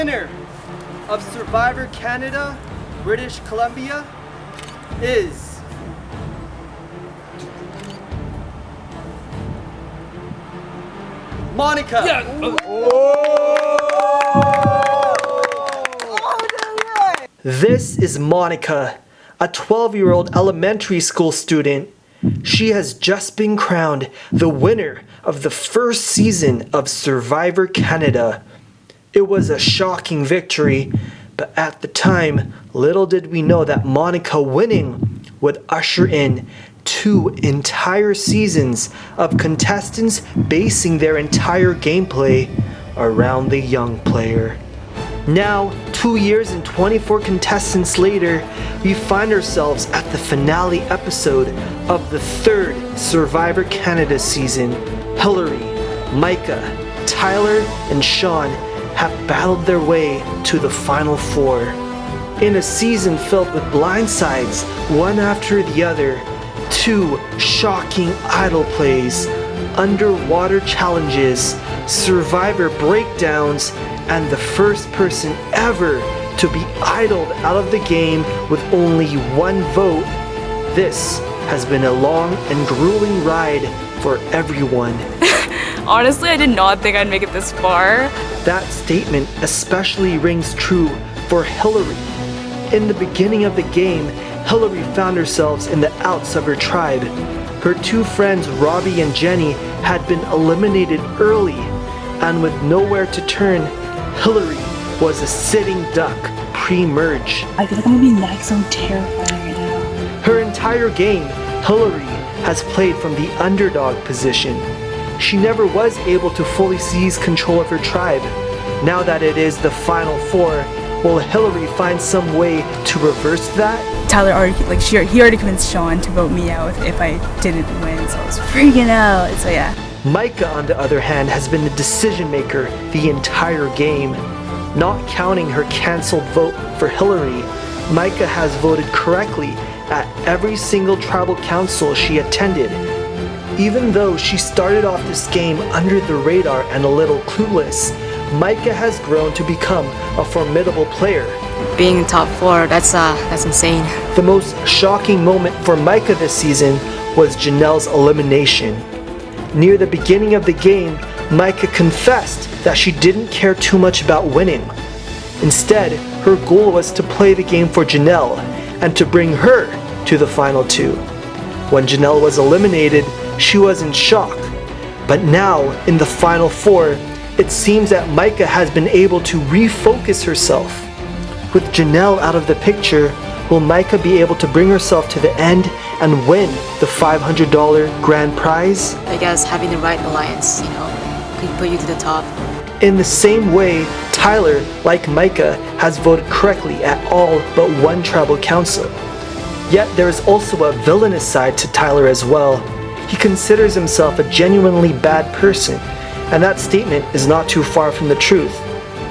winner of Survivor Canada, British Columbia is Monica. This is Monica, a 12-year-old elementary school student. She has just been crowned the winner of the first season of Survivor Canada. It was a shocking victory, but at the time, little did we know that Monica winning would usher in 2 entire seasons of contestants basing their entire gameplay around the young player. Now, 2 years and 24 contestants later, we find ourselves at the finale episode of the 3rd Survivor Canada season. Hillary, Micah, Tyler, and Sean have battled their way to the final 4. In a season filled with blindsides, one after the other, 2 shocking idle plays, underwater challenges, Survivor breakdowns, and the first person ever to be idled out of the game with only 1 vote. This has been a long and grueling ride for everyone. Honestly, I did not think I'd make it this far. That statement especially rings true for Hillary. In the beginning of the game, Hillary found herself in the outs of her tribe. Her 2 friends, Robbie and Jenny, had been eliminated early, and with nowhere to turn, Hillary was a sitting duck pre-merge. I feel like I'm gonna be so terrified right now. Her entire game, Hillary has played from the underdog position. She never was able to fully seize control of her tribe. Now that it is the final 4, will Hillary find some way to reverse that? Tyler he already convinced Sean to vote me out if I didn't win, so I was freaking out. So yeah. Micah, on the other hand, has been the decision maker the entire game. Not counting her cancelled vote for Hillary, Micah has voted correctly at every single tribal council she attended. Even though she started off this game under the radar and a little clueless, Micah has grown to become a formidable player. Being in top 4, that's insane. The most shocking moment for Micah this season was Janelle's elimination. Near the beginning of the game, Micah confessed that she didn't care too much about winning. Instead, her goal was to play the game for Janelle and to bring her to the final 2. When Janelle was eliminated, she was in shock. But now, in the final 4, it seems that Micah has been able to refocus herself. With Janelle out of the picture, will Micah be able to bring herself to the end and win the $500 grand prize? I guess having the right alliance, could put you to the top. In the same way, Tyler, like Micah, has voted correctly at all but 1 tribal council. Yet there is also a villainous side to Tyler as well. He considers himself a genuinely bad person, and that statement is not too far from the truth.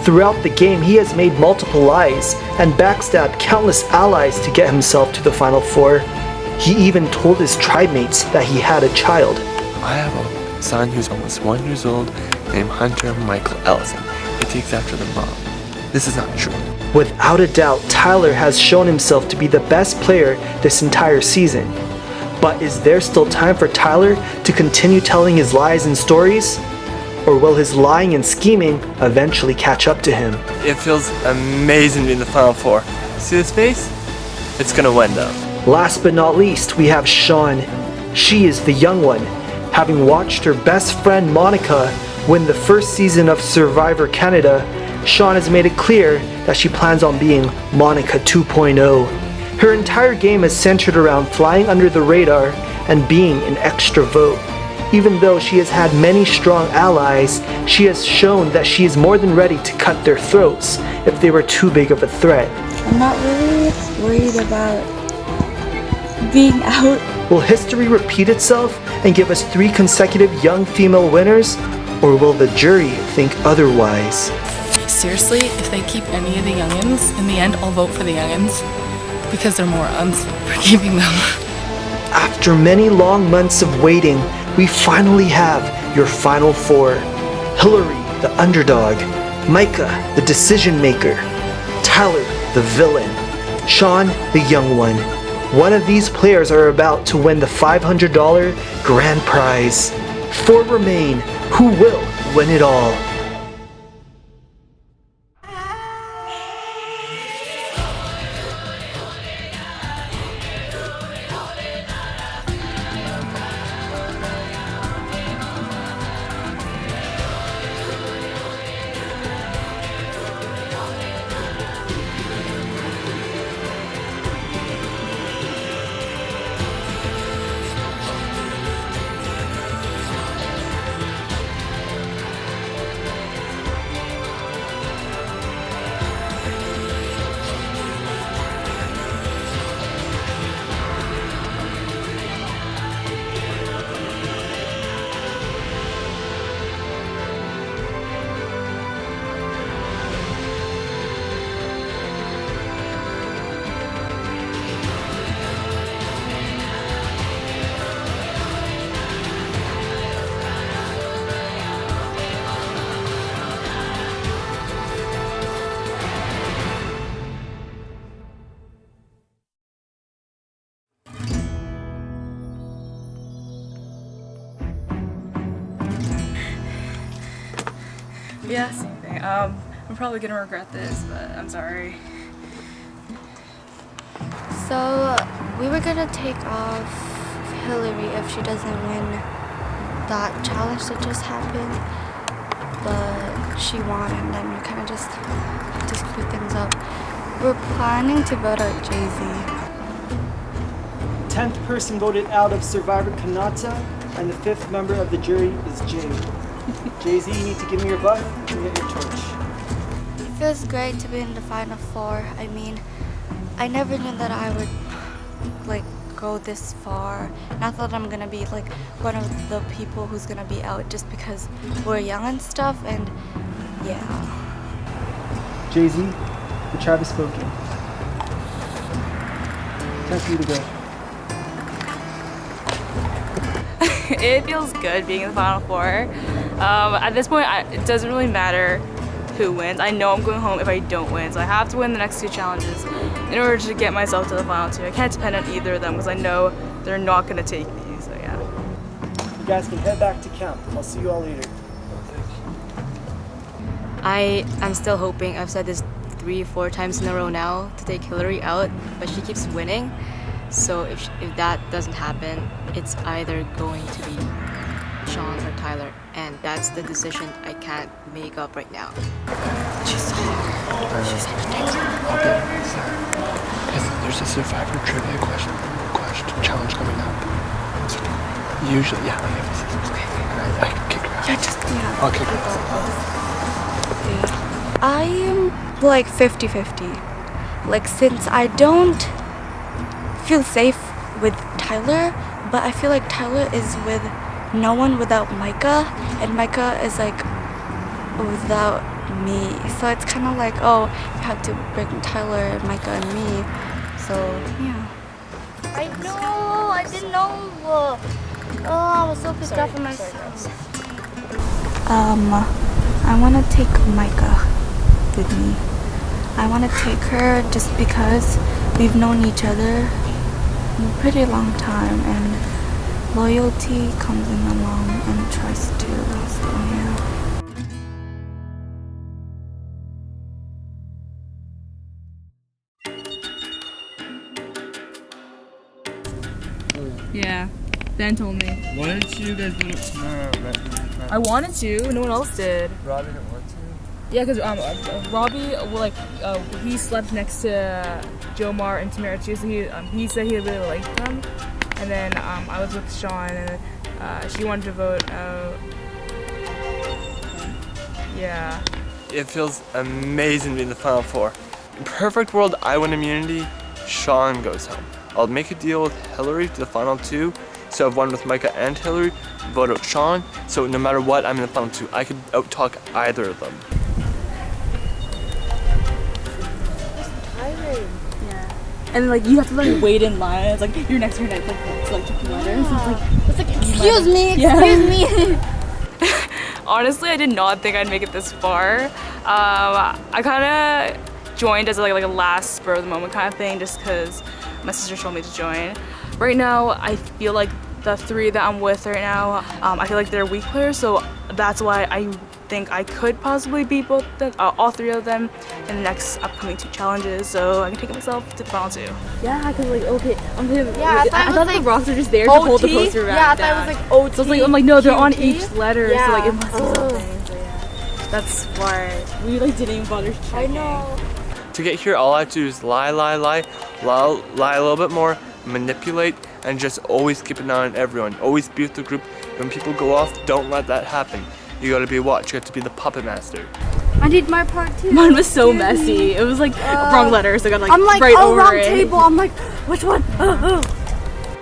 Throughout the game, he has made multiple lies and backstabbed countless allies to get himself to the final 4. He even told his tribe mates that he had a child. I have a son who's almost 1 year old named Hunter Michael Ellison. He takes after the mom. This is not true. Without a doubt, Tyler has shown himself to be the best player this entire season. But is there still time for Tyler to continue telling his lies and stories? Or will his lying and scheming eventually catch up to him? It feels amazing being in the final 4. See this face? It's gonna win though. Last but not least, we have Sean. She is the young one. Having watched her best friend Monica win the first season of Survivor Canada, Sean has made it clear that she plans on being Monica 2.0. Her entire game is centered around flying under the radar and being an extra vote. Even though she has had many strong allies, she has shown that she is more than ready to cut their throats if they were too big of a threat. I'm not really worried about being out. Will history repeat itself and give us 3 consecutive young female winners? Or will the jury think otherwise? Seriously, if they keep any of the youngins, in the end I'll vote for the youngins because they're morons for keeping them. After many long months of waiting, we finally have your final 4. Hillary, the underdog, Micah, the decision maker. Tyler, the villain. Sean, the young one. One of these players are about to win the $500 grand prize. 4 remain. Who will win it all? Yeah, same thing. I'm probably gonna regret this, but I'm sorry. So we were gonna take off Hillary if she doesn't win that challenge that just happened, but she won, and then we kind of just screw things up. We're planning to vote out Jay-Z. 10th person voted out of Survivor Kanata, and the 5th member of the jury is Jay. Jay-Z, you need to give me your buff and get your torch. It feels great to be in the final 4. I mean, I never knew that I would go this far. Not that I'm gonna be one of the people who's gonna be out just because we're young and stuff, and yeah. Jay-Z, the tribe has spoken. Time for you to go. It feels good being in the final 4. At this point, it doesn't really matter who wins. I know I'm going home if I don't win, so I have to win the next 2 challenges in order to get myself to the final 2. I can't depend on either of them because I know they're not going to take me, so yeah. You guys can head back to camp. I'll see you all later. I'm still hoping, I've said this 3-4 times in a row now, to take Hillary out, but she keeps winning. So if that doesn't happen, it's either going to be Sean or Tyler, and that's the decision I can't make up right now. There's a Survivor trivia question challenge coming up. Usually, yeah. I can kick her out. I'll kick her out. I am 50-50. Since I don't feel safe with Tyler, but I feel like Tyler is with no one without Micah, and Micah is without me. So it's kind of oh, you have to bring Tyler, Micah, and me. So yeah. I know, I didn't know. Oh, I was so pissed off at myself. I want to take Micah with me. I want to take her just because we've known each other a pretty long time, and loyalty comes in along, and trust too, so yeah. Yeah, Ben told me. Why didn't you guys do it? No. I wanted to, no one else did. Robbie didn't want to? Yeah, because Robbie, he slept next to Jomar and Tamara too, so he said he really liked them. And then I was with Sean, and she wanted to vote out. Yeah. It feels amazing to be in the final 4. In perfect world, I win immunity, Sean goes home. I'll make a deal with Hillary to the final 2, so I've won with Micah and Hillary, vote out Sean, so no matter what, I'm in the final 2. I could out-talk either of them. And you have to wait in line. It's you're next to your next to check the letters. It's Excuse me. Honestly, I did not think I'd make it this far. I kind of joined as like a last spur of the moment kind of thing, just because my sister told me to join. Right now, I feel like the 3 that I'm with right now, I feel like they're weak players, so that's why I think I could possibly beat all 3 of them in the next upcoming 2 challenges, so I can take myself to the final 2. Yeah, because like, okay, Yeah, I thought the rocks are just there OT? to hold the poster back. Yeah, I thought it was like OT. So it's like, I'm like, no, they're on QT? each letter, Yeah. so like it must be something. So yeah, that's why we like didn't even bother checking. I know. To get here, all I have to do is lie a little bit more, manipulate, and just always keep an eye on everyone. Always be with the group. When people go off, don't let that happen. You gotta be watch. You have to be the puppet master. I need my part too. Mine was so messy. It was like wrong letter, so I got like, I'm like, right oh, over wrong it. table. I'm like, which one?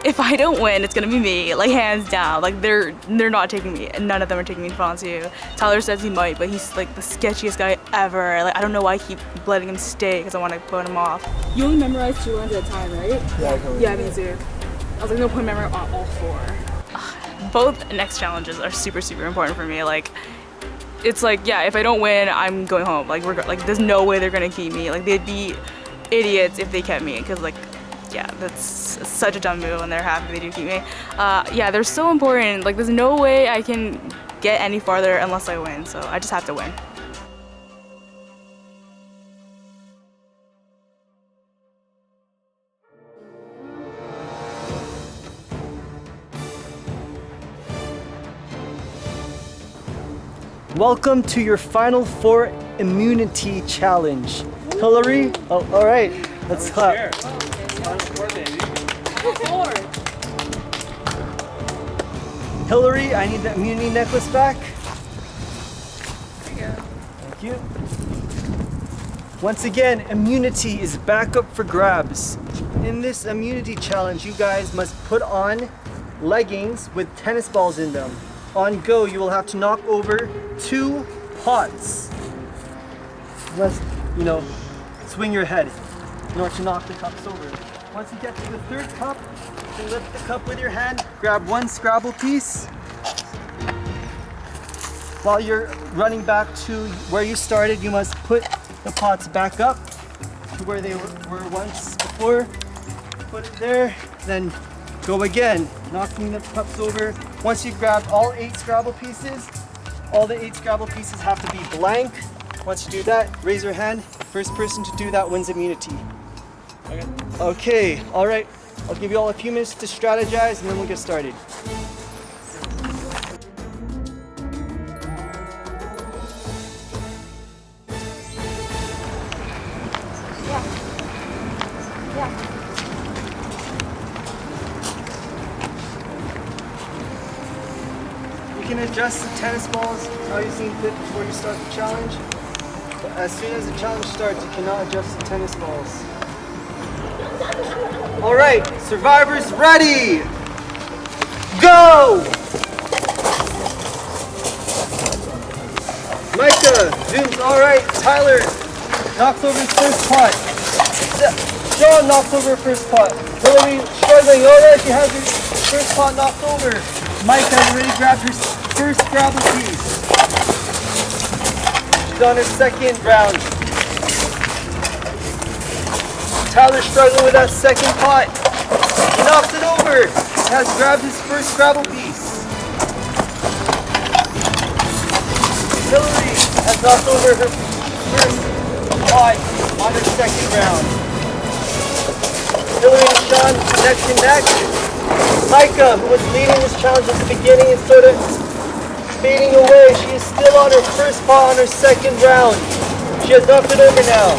If I don't win, it's gonna be me, like hands down. Like they're not taking me, and none of them are taking me to final 2. Tyler says he might, but he's like the sketchiest guy ever. Like I don't know why I keep letting him stay because I want to put him off. You only memorize 2 lines at a time, right? Yeah, me too. I was like, no point memorizing all 4. Both next challenges are super important for me. Like it's like, yeah, if I don't win, I'm going home. Like there's no way they're gonna keep me. Like they'd be idiots if they kept me, because like, yeah, that's such a dumb move, and they're happy they do keep me. Yeah, they're so important. Like there's no way I can get any farther unless I win, so I just have to win. Welcome to your Final 4 immunity challenge. Hillary, oh, all right, let's clap. Hillary, I need the immunity necklace back. There you go. Thank you. Once again, immunity is back up for grabs. In this immunity challenge, you guys must put on leggings with tennis balls in them. On go, you will have to knock over 2 pots. You must, swing your head in order to knock the cups over. Once you get to the 3rd cup, you lift the cup with your hand, grab 1 Scrabble piece. While you're running back to where you started, you must put the pots back up to where they were once before. Put it there, then go again, knocking the cups over. Once you've grabbed all 8 Scrabble pieces, all the 8 Scrabble pieces have to be blank. Once you do that, raise your hand. First person to do that wins immunity. Okay, all right. I'll give you all a few minutes to strategize and then we'll get started. You can adjust the tennis balls how you see fit before you start the challenge. But as soon as the challenge starts, you cannot adjust the tennis balls. All right, survivors ready. Go! Micah, zooms, all right. Tyler knocks over his first pot. Sean knocks over her first pot. Hillary struggling, all right, she has her first pot knocked over. Micah has already grabbed her first Scrabble piece. She's on her 2nd round. Tyler's struggling with that 2nd pot. He knocks it over. He has grabbed his first Scrabble piece. Hillary has knocked over her first pot on her 2nd round. Hillary and Sean neck to neck. Micah, who was leading this challenge at the beginning, is sort of fading away. She is still on her first pot on her 2nd round. She has knocked it over now.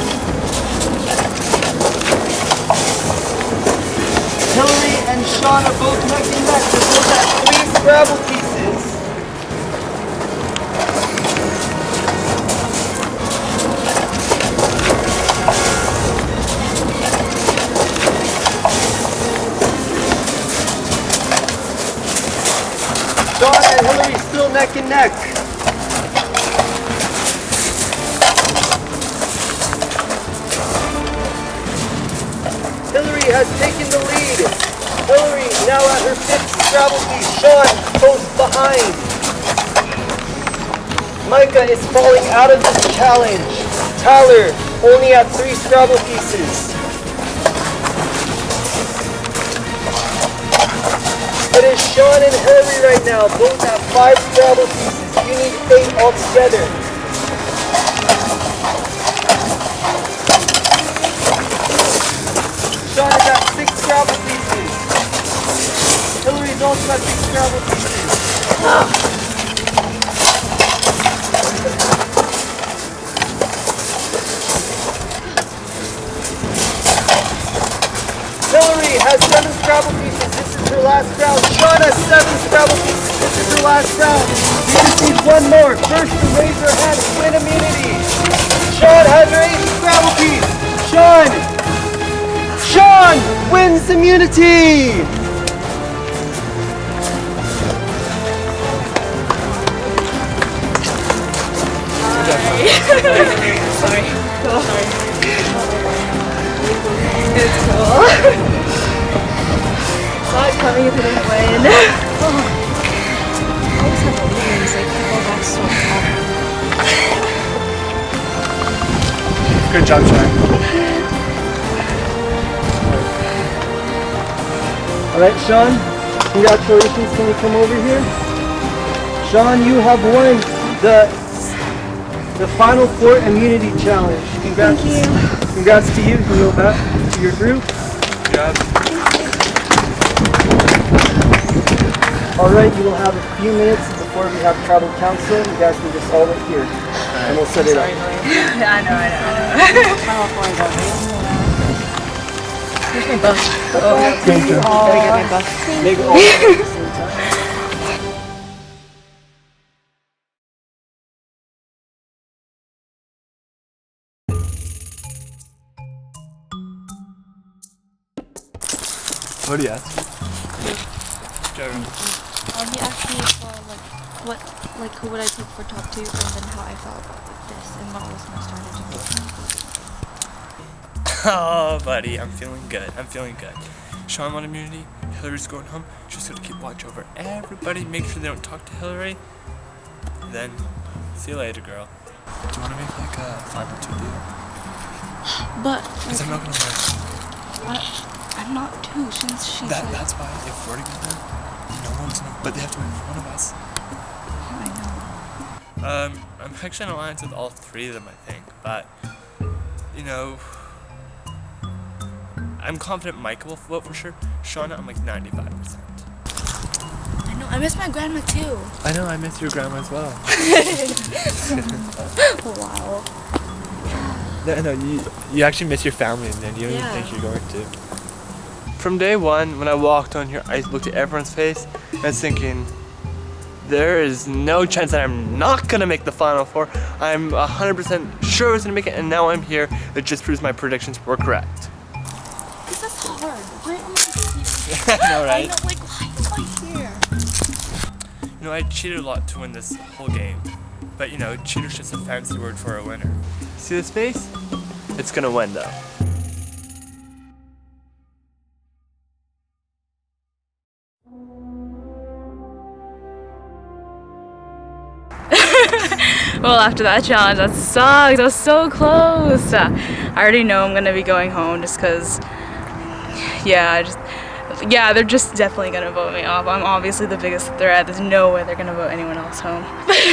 Hillary and Sean are both neck and neck. They're both at 3 Scrabble pieces. Sean and Hillary still neck and neck. Hillary has taken the lead. Hillary now at her 5th Scrabble piece. Sean close behind. Micah is falling out of this challenge. Tyler only had 3 Scrabble pieces. It is Sean and Hillary right now, both have 5 Scrabble pieces. You need 8 altogether. Sean has got 6 Scrabble pieces. Hillary's also got 6 Scrabble pieces. Hillary has 7 Scrabble pieces. This is her last round. Sean has 7 Scrabble pieces. This is her last round. You just need 1 more. First to raise her hand to win immunity. Sean has her 8th Scrabble piece. Sean wins immunity. Sorry. It's cool. Saw it coming if it didn't win. always have the wings, like people back so far. Good job, Sean. Alright, Sean, congratulations. Can you come over here? Sean, you have won the Final Four Immunity Challenge. Congrats. Thank you. Congrats to you. You can go back to your group. Good job. Alright, you will have a few minutes before we have tribal council. You guys can just all wait here. And we'll set it up. I know. Here's my buff. Thank you. Gotta get my buff. Make it all at the same time. What do you ask? Jeremy. He asked me for who would I pick for top 2, and then how I felt with this, and what was my strategy. Oh, buddy, I'm feeling good. Sean won immunity. Hillary's going home. Just gotta keep watch over everybody. Make sure they don't talk to Hillary. Then, see you later, girl. Do you want to make like a final 2 deal? But Because I'm not gonna win. I'm not too, since she's That's why if we're together, no one's no. But they have to win for one of us. I know. I'm actually in alliance with all 3 of them, I think. But you know, I'm confident Micah will vote for sure. Shauna, I'm like 95%. I know. I miss my grandma too. I know. I miss your grandma as well. Wow. No, you actually miss your family, and then you don't even think you're going to. From day one, when I walked on here, I looked at everyone's face and I was thinking, there is no chance that I'm not gonna make the Final Four. I'm 100% sure I was gonna make it, and now I'm here. It just proves my predictions were correct. This is hard. Why am I here? I know, right? I know, why am I here? You know, I cheated a lot to win this whole game. But you know, cheater's just a fancy word for a winner. See this face? It's gonna win though. Well, after that challenge, that sucked. I was so close. I already know I'm gonna be going home just because, they're just definitely gonna vote me off. I'm obviously the biggest threat. There's no way they're gonna vote anyone else home.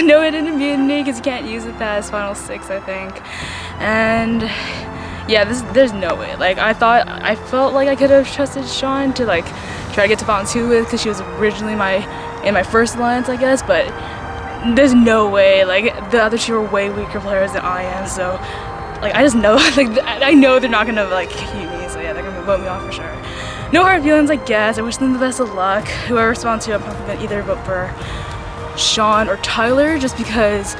No, it didn't be me because you can't use it past Final 6, I think. And yeah, there's no way. Like, I felt like I could have trusted Sean to like try to get to Final 2 with, because she was originally in my first alliance, I guess, but there's no way. Like, the other 2 are way weaker players than I am, so like I just know, like, I know they're not gonna like keep me, so yeah, they're gonna vote me off for sure. No hard feelings, I guess. I wish them the best of luck. Whoever responds to, I'm probably gonna either vote for Sean or Tyler, just because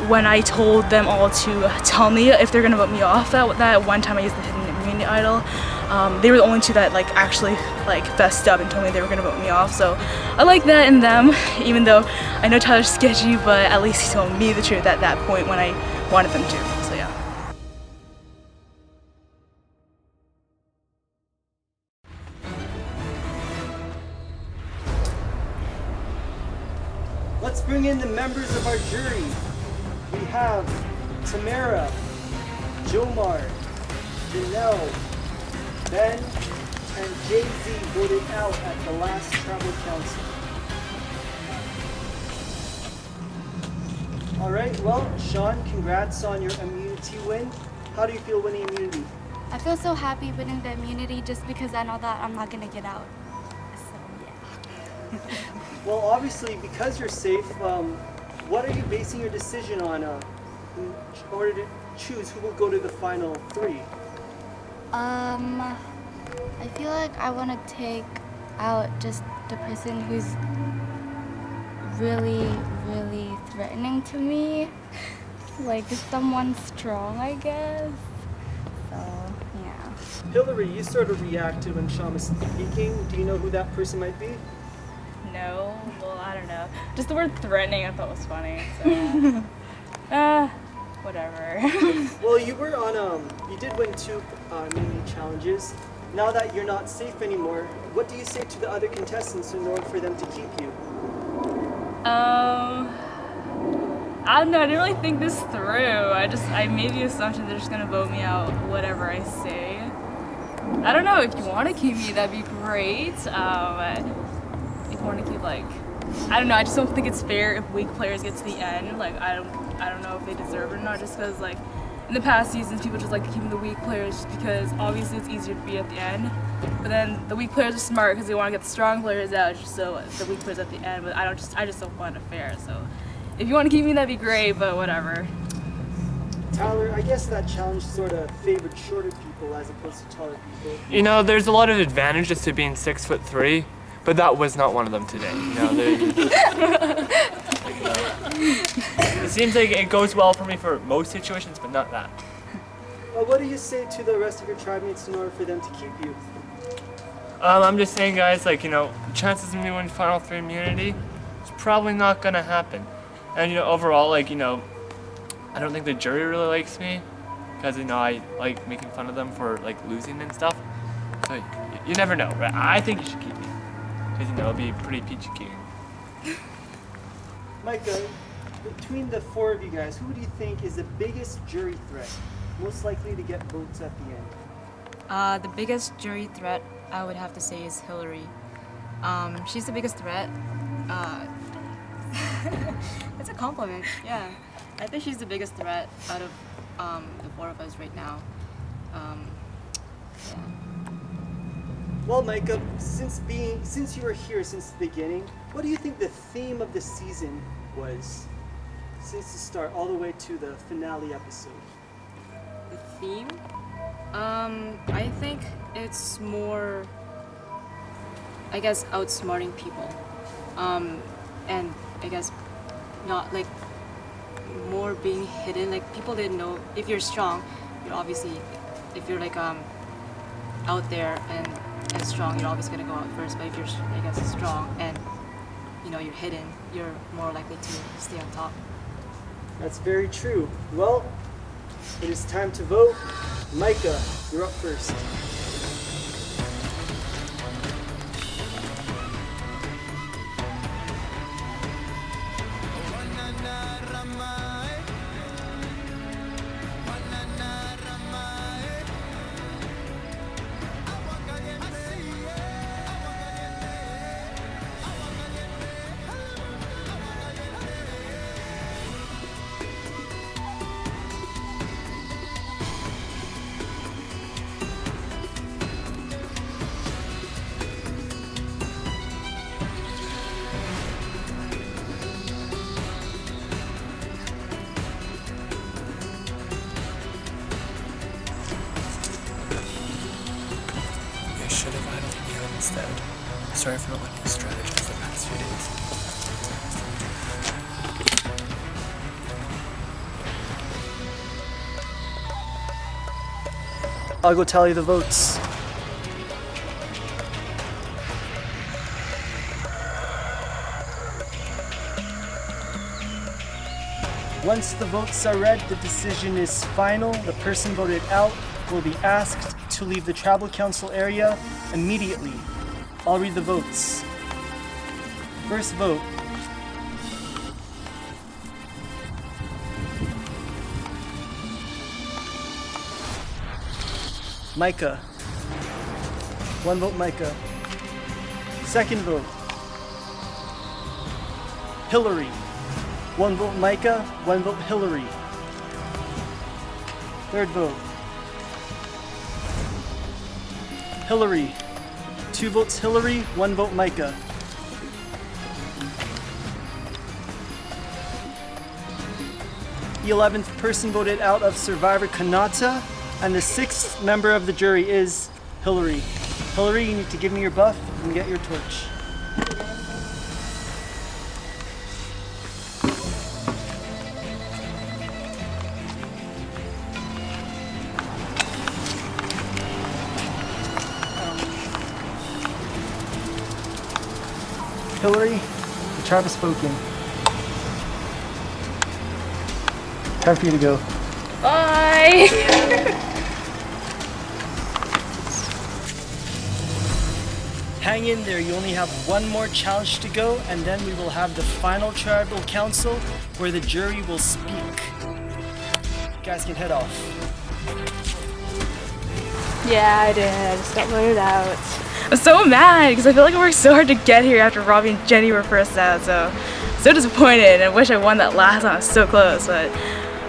when I told them all to tell me if they're gonna vote me off that one time I used the hidden immunity idol, they were the only 2 that like actually like fessed up and told me they were gonna vote me off. So I like that in them, even though I know Tyler's sketchy, but at least he told me the truth at that point when I wanted them to. So yeah. Let's bring in the members of our jury. have Tamara, Jomar, Janelle, Ben, and Jay-Z voted out at the last travel council. Alright, well, Sean, congrats on your immunity win. How do you feel winning immunity? I feel so happy winning the immunity just because I know that I'm not gonna get out. So yeah. Well, obviously, because you're safe, what are you basing your decision on in order to choose who will go to the final 3? I feel like I want to take out just the person who's really, really threatening to me. Like someone strong, I guess. So, yeah. Hillary, you sort of reacted when Sean was speaking. Do you know who that person might be? No, well, I don't know. Just the word threatening I thought was funny, so whatever. Well, you were on, you did win 2 mini challenges. Now that you're not safe anymore, what do you say to the other contestants in order for them to keep you? I don't know, I didn't really think this through. I made the assumption they're just gonna vote me out whatever I say. I don't know, if you want to keep me, that'd be great. If you want to keep, like, I don't know, I just don't think it's fair if weak players get to the end. Like, I don't know if they deserve it or not, just because, like, in the past seasons, people just like keeping the weak players just because obviously it's easier to be at the end. But then the weak players are smart because they want to get the strong players out, just so the weak players at the end. But I just don't find it fair. So if you want to keep me, that'd be great. But whatever. Tyler, I guess that challenge sort of favored shorter people as opposed to taller people. You know, there's a lot of advantages to being 6'3", but that was not one of them today. You know, it seems like it goes well for me for most situations, but not that. What do you say to the rest of your tribe mates in order for them to keep you? I'm just saying, guys, like, you know, chances of me winning Final 3 immunity is probably not gonna happen. And, you know, overall, like, you know, I don't think the jury really likes me because, you know, I like making fun of them for, like, losing and stuff. So you never know, right? I think you should keep me because, you know, it'll be pretty peachy keen. Micah, between the 4 of you guys, who do you think is the biggest jury threat, most likely to get votes at the end? The biggest jury threat I would have to say is Hillary. She's the biggest threat. It's a compliment, yeah. I think she's the biggest threat out of the 4 of us right now. Yeah. Well, Micah, since you were here since the beginning, what do you think the theme of the season was since the start all the way to the finale episode? The theme? I think it's more, I guess, outsmarting people. And I guess not like more being hidden. Like people didn't know if you're strong, you're obviously, if you're like out there and strong, you're always gonna go out first. But if you're, I guess, strong and you know you're hidden, you're more likely to stay on top. That's very true. Well, it is time to vote. Micah, you're up first. Should have idled me out instead. Sorry for not letting you strategize the past few days. I'll go tally the votes. Once the votes are read, the decision is final. The person voted out will be asked to leave the tribal council area immediately. I'll read the votes. First vote. Micah. 1 vote Micah. Second vote, Hillary. 1 vote Micah, 1 vote Hillary. Third vote, Hillary. 2 votes Hillary, 1 vote Micah. The 11th person voted out of Survivor Kanata, and the 6th member of the jury is Hillary. Hillary, you need to give me your buff and get your torch. Hillary, the tribe has spoken. Time for you to go. Bye! Hang in there, you only have 1 more challenge to go, and then we will have the final tribal council where the jury will speak. You guys can head off. Yeah, I did. I just got voted out. I'm so mad because I feel like I worked so hard to get here after Robbie and Jenny were first out, so disappointed, and I wish I won that last one. I was so close, but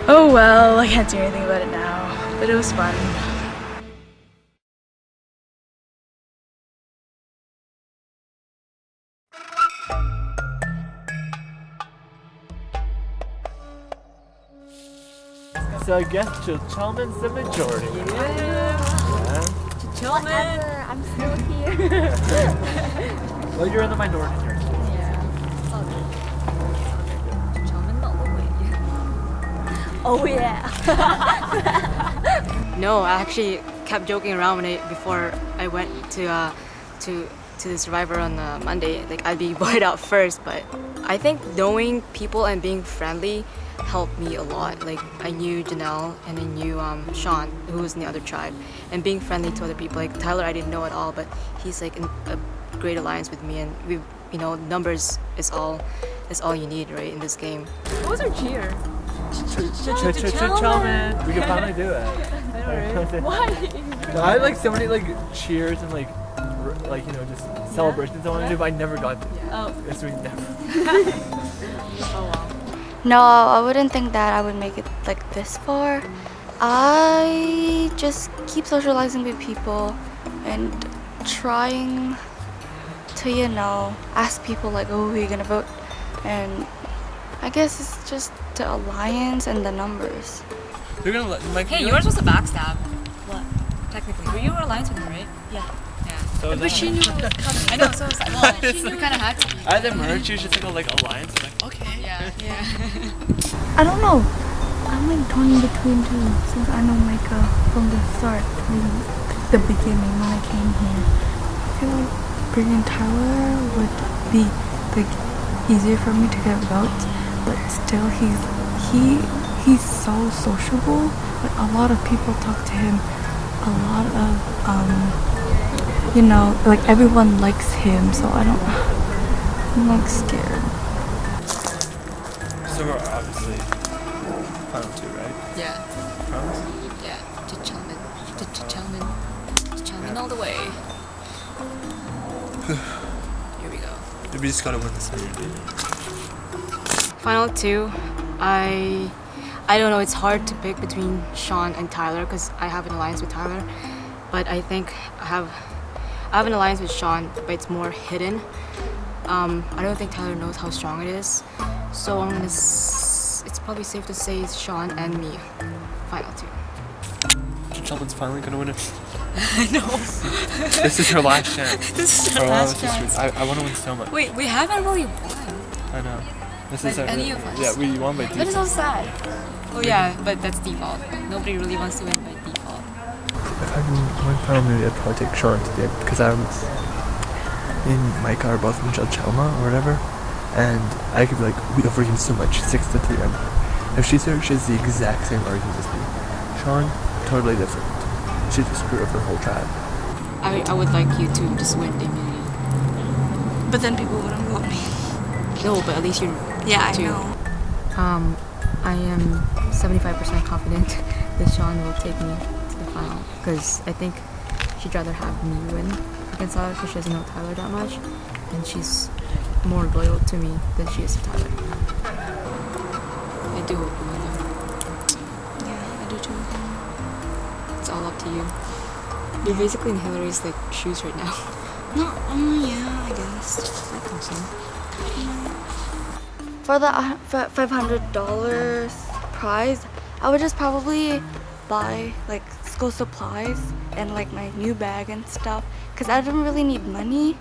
oh well, I can't do anything about it now. But it was fun. So I guess Chilman's the majority. Whatever, I'm still here. Well, you're in the minority here. Oh yeah. No, I actually kept joking around before I went to the Survivor on Monday. Like I'd be voted out first, but I think knowing people and being friendly helped me a lot. Like I knew Janelle and I knew Sean, who was in the other tribe, and being friendly to other people. Like Tyler, I didn't know at all, but he's like in a great alliance with me, and we, you know, numbers is all you need, right, in this game. What was our cheer? Chilman. We can finally do it. Why? I had like so many like cheers and like you know just celebrations I wanted to do, but I never got to. Oh. Yes, we never. Oh wow. No, I wouldn't think that I would make it like this far. I just keep socializing with people and trying to, you know, ask people like, oh, who are you gonna vote? And I guess it's just the alliance and the numbers. You're gonna let like. Hey, you were supposed to backstab. What? Technically, were you in alliance with him, right? Yeah. So But she knew it was coming. I know, so it's like, well, we kind of had to. I had the merch. You should think of like alliance. I'm like, okay. Yeah. I don't know. I'm like torn between two since I know Micah from the start, from the beginning when I came here. I feel like bringing Tyler would be like easier for me to get votes, but still he's so sociable. Like a lot of people talk to him. A lot of you know, like everyone likes him, so I'm like scared. So we're obviously final 2, right? Yeah. Promise? Yeah. To Chelman all the way. Here we go. We just gotta win this immunity. Final 2, I don't know, it's hard to pick between Sean and Tyler because I have an alliance with Tyler, but I think I have an alliance with Sean, but it's more hidden. I don't think Tyler knows how strong it is, so it's probably safe to say it's Sean and me. Final 2. Chilman's finally gonna win it. I know. This is her last chance. This is our last chance. I want to win so much. Wait, we haven't really won. I know. This Like is our, any of us. Yeah, we won by That is default. so sad. Oh yeah, but that's default. Nobody really wants to win by default. If I win final immunity, I'd probably take Sean to the end because me and Micah are both in Chelma or whatever, and I could be like, we over him so much, 6-3. If she's here, she has the exact same argument as me. Sean, totally different. She'd just screw up her whole tribe. I would like you to just win the immunity. But then people wouldn't vote me. No, but at least you're Yeah, I two. know. I am 75% confident that Sean will take me to the final because I think she'd rather have me win against Tyler because she doesn't know Tyler that much, and she's more loyal to me than she is to Tyler. I do hope you win though. Yeah, I do too. It's all up to you. You're basically in Hillary's like shoes right now. No, yeah, I guess. I think so. For the $500 prize, I would just probably buy like school supplies and like my new bag and stuff, because I don't really need money.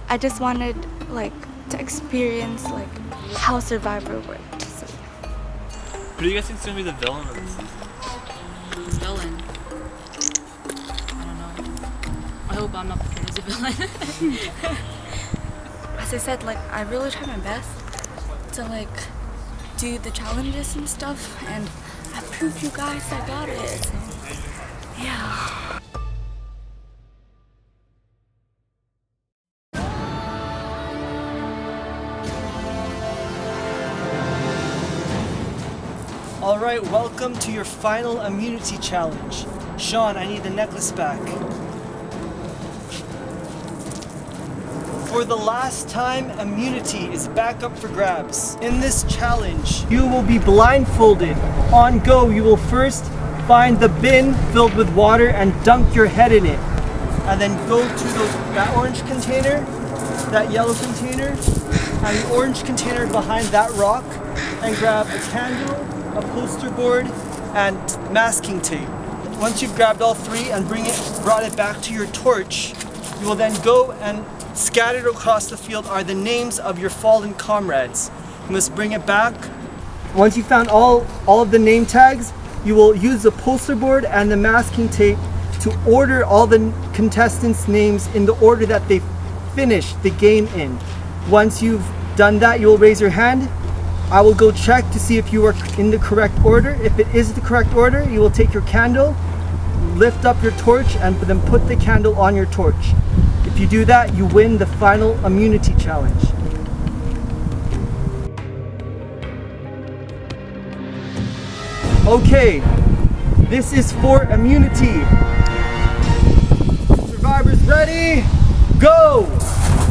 I just wanted like to experience like how Survivor worked. So. Who do you guys think's gonna be the villain of this season? It's villain. I don't know. I hope I'm not portrayed as a villain. As I said, like I really tried my best to like do the challenges and stuff, and I proved you guys I got it. So, yeah. Alright, welcome to your final immunity challenge. Sean, I need the necklace back. For the last time, immunity is back up for grabs. In this challenge, you will be blindfolded. On go, you will first find the bin filled with water and dunk your head in it. And then go to that orange container, that yellow container, and the orange container behind that rock, and grab a candle, a poster board, and masking tape. Once you've grabbed all three and brought it back to your torch, you will then go and scattered across the field are the names of your fallen comrades. You must bring it back. Once you've found all of the name tags, you will use the poster board and the masking tape to order all the contestants' names in the order that they finished the game in. Once you've done that, you will raise your hand. I will go check to see if you are in the correct order. If it is the correct order, you will take your candle, lift up your torch, and then put the candle on your torch. If you do that, you win the final immunity challenge. Okay, this is for immunity. Survivors ready? Go!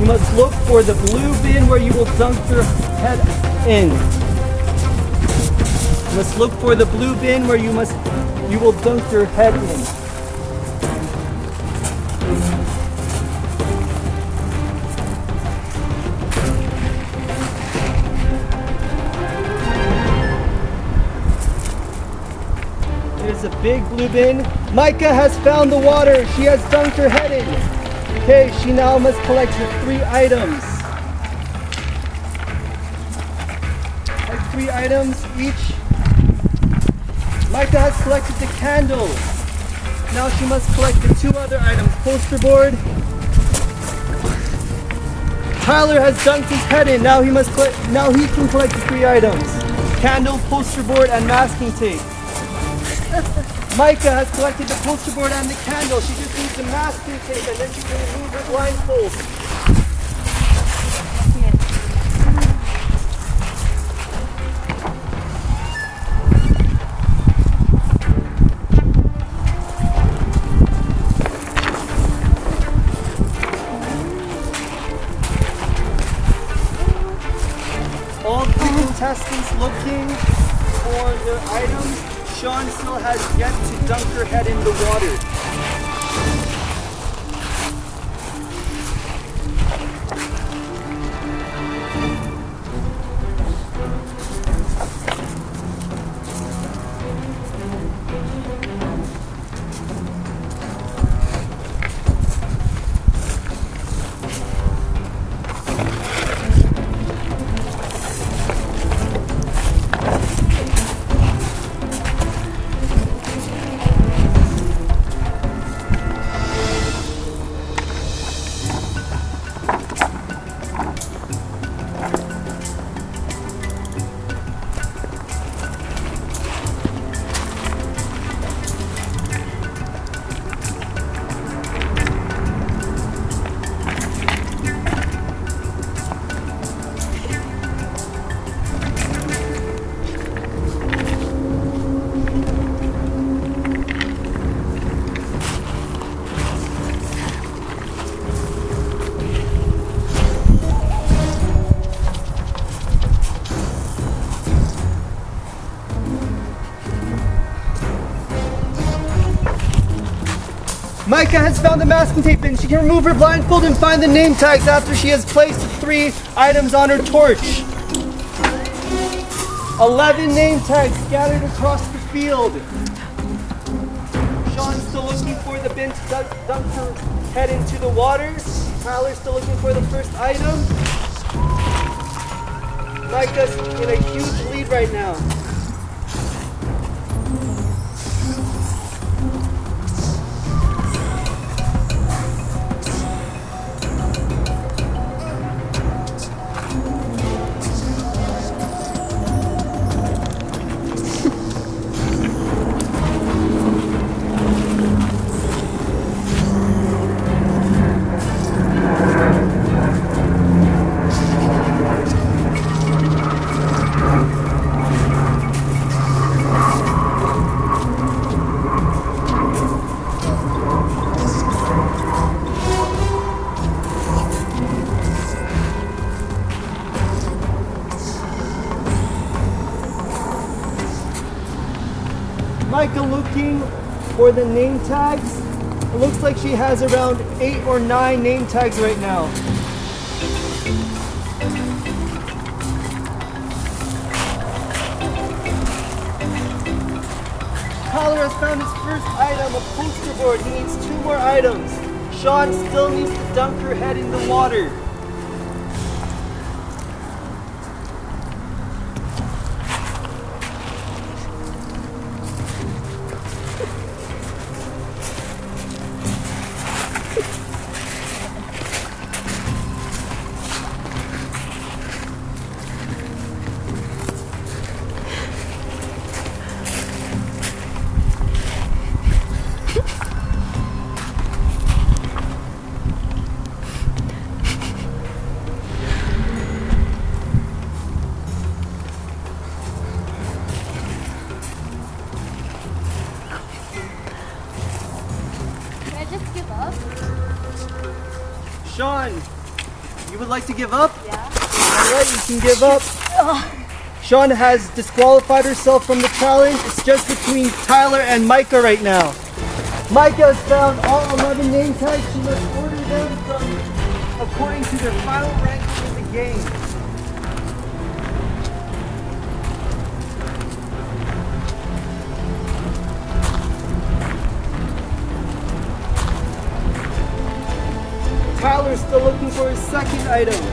You must look for the blue bin where you will dunk your head in. You must look for the blue bin where you will dunk your head in. There's a big blue bin. Micah has found the water. She has dunked her head in. Okay, she now must collect the 3 items. Like 3 items each. Micah has collected the candle. Now she must collect the 2 other items. Poster board. Tyler has dunked his head in. Now he can collect the 3 items. Candle, poster board, and masking tape. Micah has collected the poster board and the candle. She just needs the masking tape and then she can remove her blindfold. All 3 contestants looking for their items. Sean still has yet to dunk her head in the water. Micah has found the masking tape and she can remove her blindfold and find the name tags after she has placed the 3 items on her torch. 11 name tags scattered across the field. Sean's still looking for the bin to dump her head into the water. Tyler's still looking for the first item. Micah's in a huge lead right now. Micah looking for the name tags. It looks like she has around 8 or 9 name tags right now. Tyler has found his first item, a poster board. He needs 2 more items. Sean still needs to dunk her head in the water. Sean, you would like to give up? Yeah. Alright, you can give up. Sean has disqualified herself from the challenge. It's just between Tyler and Micah right now. Micah has found all 11 name tags. She must order them according to their final ranking in the game. Tyler's still looking for his second item.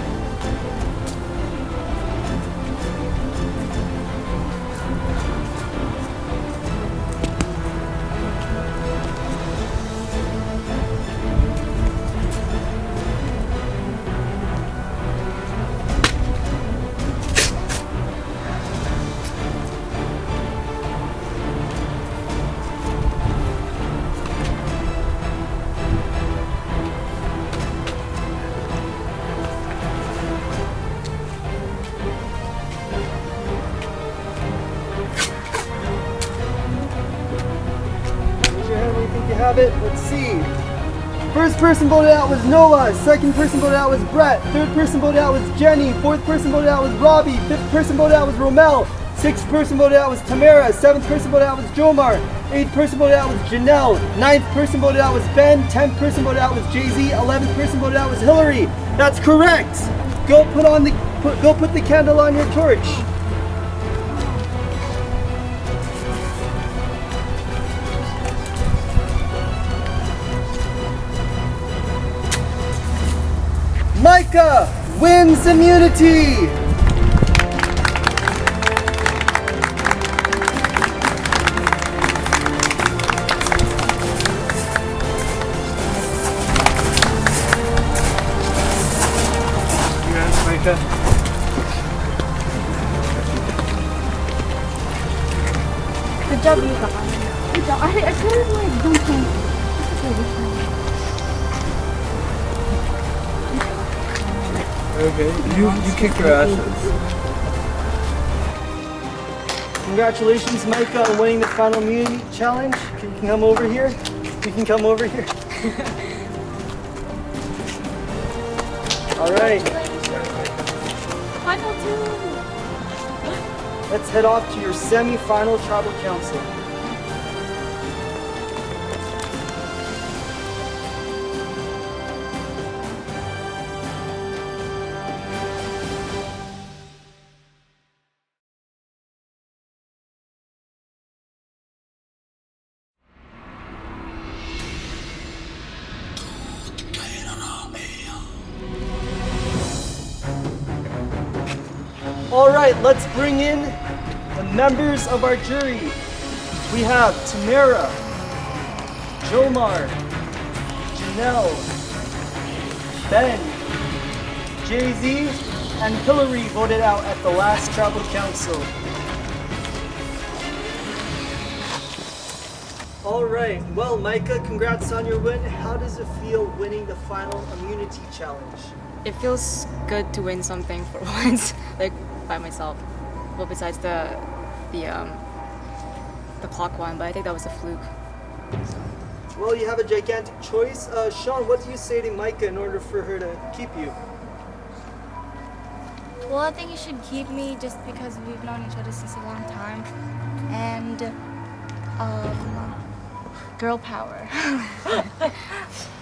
Have it. Let's see. First person voted out was Noah. Second person voted out was Brett. Third person voted out was Jenny. Fourth person voted out was Robbie. Fifth person voted out was Romel. Sixth person voted out was Tamara. Seventh person voted out was Jomar. Eighth person voted out was Janelle. Ninth person voted out was Ben. 10th person voted out was Jay-Z. 11th person voted out was Hillary. That's correct. Go put the candle on your torch. Micah wins immunity! Congrats, Micah. Good job, you guys. Good job. I couldn't like don't think. Okay, you kicked her asses. Congratulations, Micah, on winning the final immunity challenge. You can come over here. You can come over here. All right. Final 2. Let's head off to your semi-final tribal council. All right, let's bring in the members of our jury. We have Tamara, Jomar, Janelle, Ben, Jay-Z, and Hillary voted out at the last Tribal Council. All right, well, Micah, congrats on your win. How does it feel winning the final immunity challenge? It feels good to win something for once, like by myself. Well, besides the clock one, but I think that was a fluke. So. Well, you have a gigantic choice. Sean, what do you say to Micah in order for her to keep you? Well, I think you should keep me just because we've known each other since a long time. And, girl power.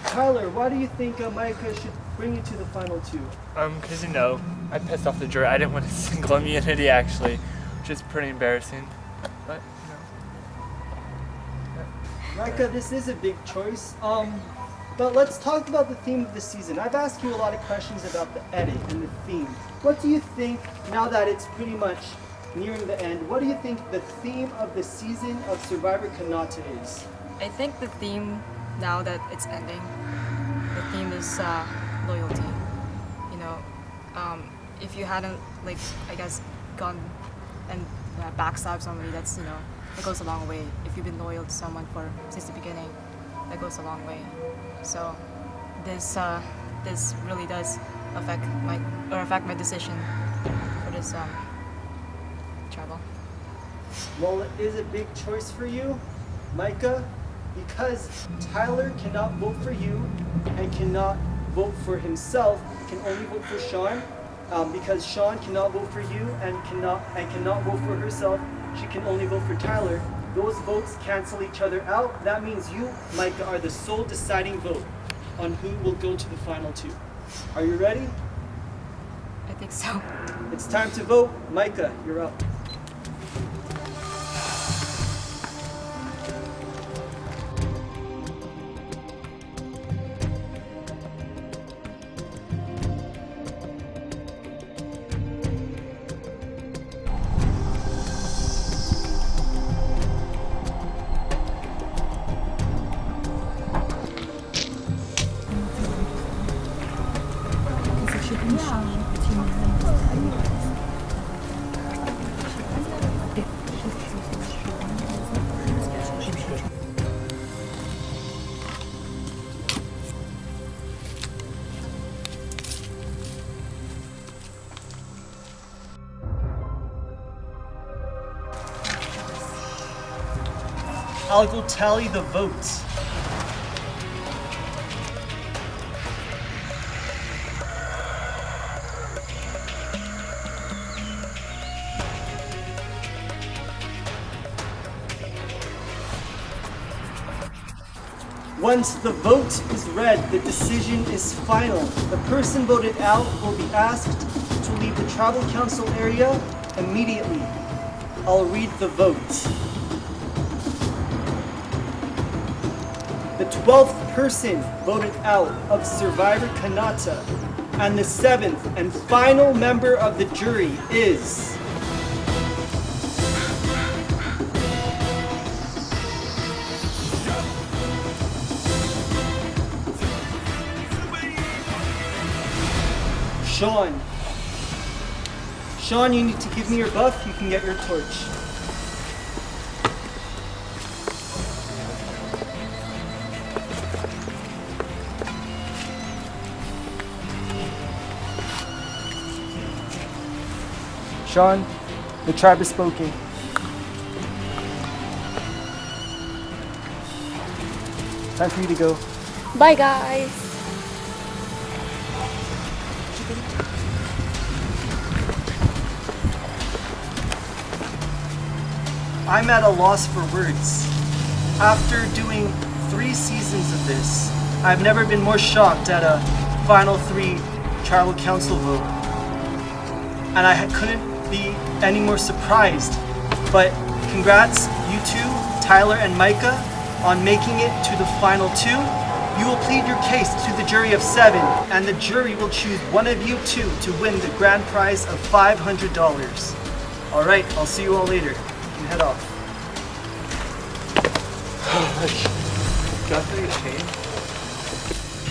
Tyler, why do you think Micah should bring you to the final two? Because you know, I pissed off the jury. I didn't win a single immunity actually, which is pretty embarrassing. But, Micah, this is a big choice. But let's talk about the theme of the season. I've asked you a lot of questions about the edit and the theme. What do you think, now that it's pretty much nearing the end, what do you think the theme of the season of Survivor Kanata is? I think the theme, now that it's ending, the theme is loyalty. You know, if you hadn't, like, I guess, gone and backstabbed somebody, that's, you know, it goes a long way. If you've been loyal to someone since the beginning, that goes a long way. So this really does affect my decision for this travel. Well, it is a big choice for you, Micah, because Tyler cannot vote for you and cannot vote for himself. He can only vote for Sean, because Sean cannot vote for you and cannot vote for herself. She can only vote for Tyler. Those votes cancel each other out. That means you, Micah, are the sole deciding vote on who will go to the final two. Are you ready? I think so. It's time to vote. Micah, you're up. I'll go tally the votes. Once the vote is read, the decision is final. The person voted out will be asked to leave the tribal council area immediately. I'll read the vote. The 12th person voted out of Survivor Kanata, and the 7th and final member of the jury is... Sean. Sean, you need to give me your buff. You can get your torch. Sean, the tribe has spoken. Time for you to go. Bye, guys. I'm at a loss for words. After doing 3 seasons of this, I've never been more shocked at a final 3 tribal council vote. And I couldn't be any more surprised. But congrats, you two, Tyler and Micah, on making it to the final 2. You will plead your case to the jury of 7, and the jury will choose one of you two to win the grand prize of $500. All right, I'll see you all later. You can head off.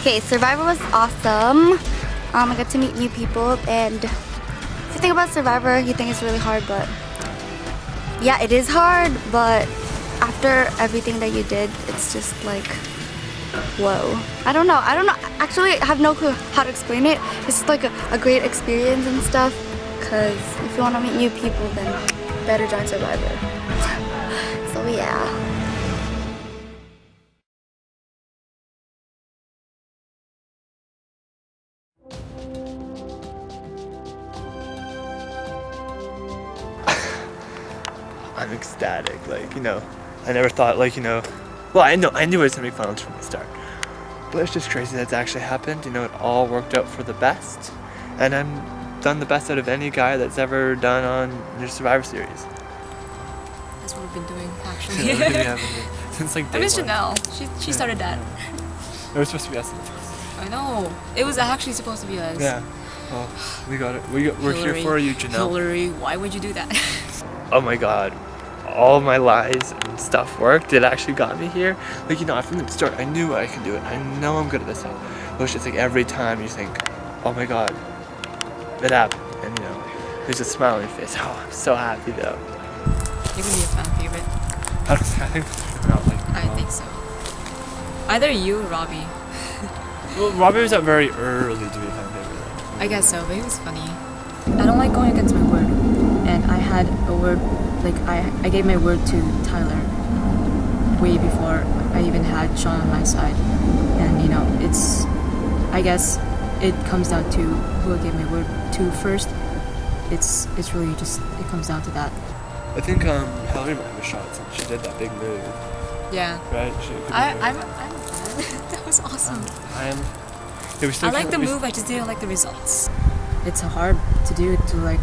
Okay, Survivor was awesome. I got to meet new people, and if you think about Survivor, you think it's really hard, but yeah, it is hard, but after everything that you did, it's just like, whoa. I don't know. Actually, I have no clue how to explain it. It's just like a great experience and stuff, because if you want to meet new people, then better join Survivor. So yeah. I'm ecstatic, like, you know, I never thought, like, you know, well, I knew it was gonna be finals from the start, but it's just crazy that it's actually happened. You know, it all worked out for the best, and I'm done the best out of any guy that's ever done on your Survivor Series. That's what we've been doing, actually. Yeah, we haven't been- since like day I miss one. Janelle. She started that. It was supposed to be us in the first. I know. It was actually supposed to be us. Yeah. Well, we got it. We're here for you, Janelle. Hillary, why would you do that? Oh my God. All my lies and stuff worked. It actually got me here. Like, you know, from the start, I knew I could do it. I know I'm good at this stuff. But it's just like every time you think, oh my God, it happened. And you know, there's a smile on your face. Oh, I'm so happy though. You're gonna be a fan favorite. I think I think so. Either you or Robbie. Well, Robbie was up very early to be a fan favorite. I guess so, but he was funny. I don't like going against my word. And I had a word, like I gave my word to Tyler way before I even had Sean on my side. And you know, I guess it comes down to who I gave my word to first. It's really just, it comes down to that. I think Hillary might have a shot since she did that big move. Yeah. Right? I'm a fan. That was awesome. I like the move, I just didn't like the results. It's hard to do to like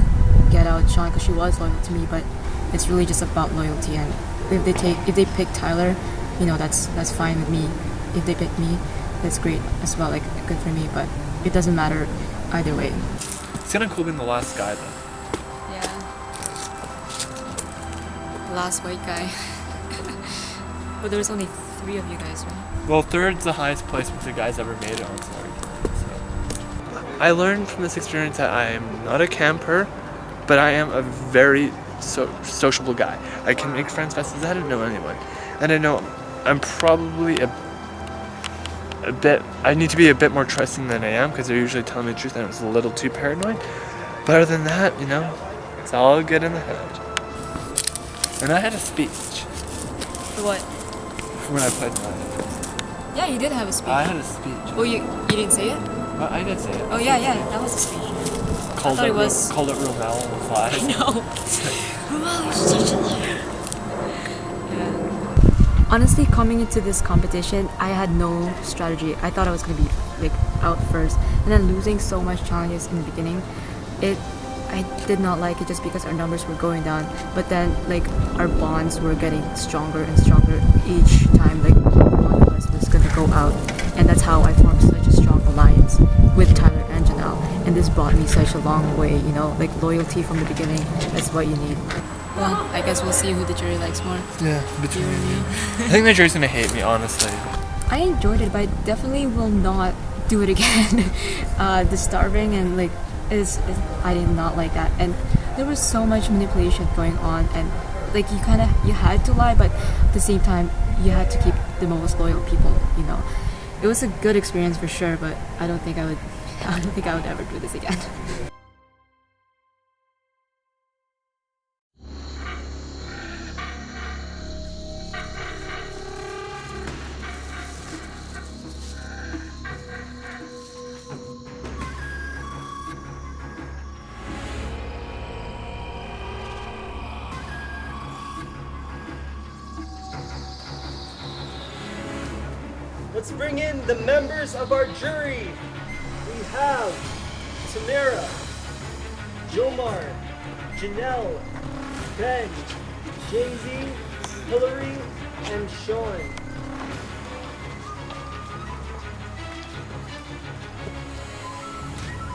get out Sean because she was loyal to me, but it's really just about loyalty. And if they pick Tyler, you know, that's fine with me. If they pick me, that's great as well, like good for me. But it doesn't matter either way. It's kind of cool being the last guy though. Yeah. Last white guy. But there was only 3 of you guys, right? Well, 3rd's the highest place which the guy's ever made it on Survivor. So. I learned from this experience that I am not a camper, but I am a very sociable guy. I can make friends fast as I don't know anyone. And I know I'm probably I need to be a bit more trusting than I am because they're usually telling me the truth and I was a little too paranoid. But other than that, you know, it's all good in the head. And I had a speech. For what? When I played my Yeah, you did have a speech. I had a speech. Oh, you didn't say it? I did say it. Oh yeah, that was a speech. Called I thought it it was. Called it real Mel on the fly. No. Wow, you're such a liar. Yeah. Honestly, coming into this competition, I had no strategy. I thought I was gonna be like out first, and then losing so much challenges in the beginning, I did not like it just because our numbers were going down. But then like our bonds were getting stronger and stronger each time. Like one of us was gonna go out, and that's how I formed such a strong alliance with Tyler and Janelle. And this brought me such a long way. You know, like loyalty from the beginning. That's what you need. Well, I guess we'll see who the jury likes more. Yeah, between you and me. I think the jury's gonna hate me, honestly. I enjoyed it, but I definitely will not do it again. The starving and like I did not like that, and there was so much manipulation going on, and like you had to lie, but at the same time you had to keep the most loyal people. You know, it was a good experience for sure, but I don't think I would ever do this again. Let's bring in the members of our jury. We have Tamara, Jomar, Janelle, Ben, Jay-Z, Hillary, and Sean.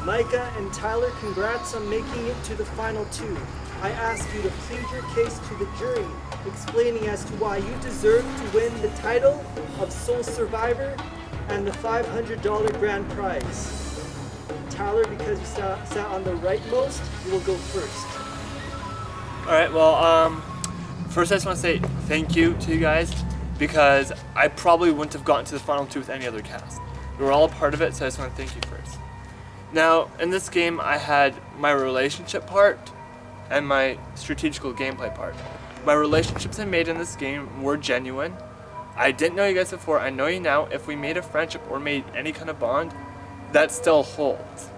Micah and Tyler, congrats on making it to the final two. I ask you to plead your case to the jury, explaining as to why you deserve to win the title of Sole Survivor and the $500 grand prize. Tyler, because you sat on the rightmost, you will go first. Alright, well, first I just want to say thank you to you guys, because I probably wouldn't have gotten to the final two with any other cast. We were all a part of it, so I just want to thank you first. Now, in this game, I had my relationship part and my strategical gameplay part. My relationships I made in this game were genuine. I didn't know you guys before, I know you now. If we made a friendship or made any kind of bond, that still holds.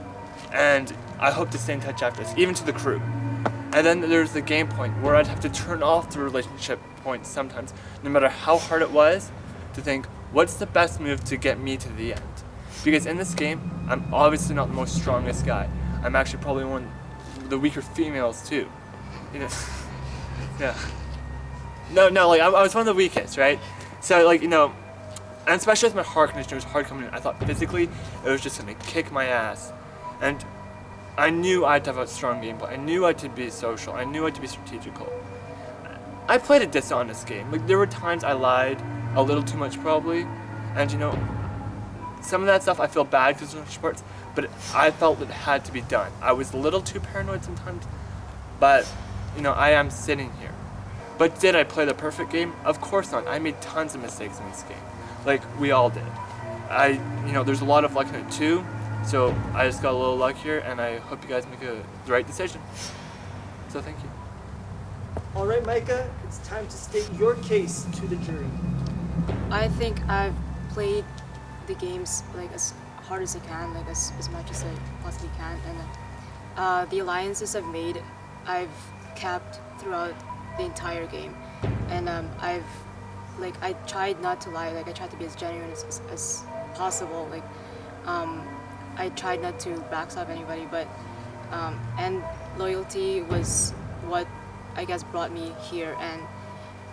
And I hope to stay in touch after this, even to the crew. And then there's the game point, where I'd have to turn off the relationship points sometimes, no matter how hard it was, to think, what's the best move to get me to the end? Because in this game, I'm obviously not the most strongest guy. I'm actually probably one of the weaker females too. You know, yeah. No, like I was one of the weakest, right? So like, you know, and especially with my heart condition, it was hard coming in. I thought physically, it was just gonna kick my ass. And I knew I had to have a strong gameplay. I knew I had to be social. I knew I had to be strategical. I played a dishonest game. Like, there were times I lied a little too much probably, and you know, some of that stuff I feel bad because of sports, but I felt it had to be done. I was a little too paranoid sometimes, but you know, I am sitting here. But did I play the perfect game? Of course not. I made tons of mistakes in this game, like we all did. You know, there's a lot of luck in it too. So I just got a little luckier, and I hope you guys make the right decision. So thank you. All right, Micah, it's time to state your case to the jury. I think I've played the games like as hard as I can, like as much as I possibly can, and the alliances I've made, I've kept throughout the entire game, and I tried not to lie, like I tried to be as genuine as possible, like I tried not to backstab anybody, but and loyalty was what I guess brought me here, and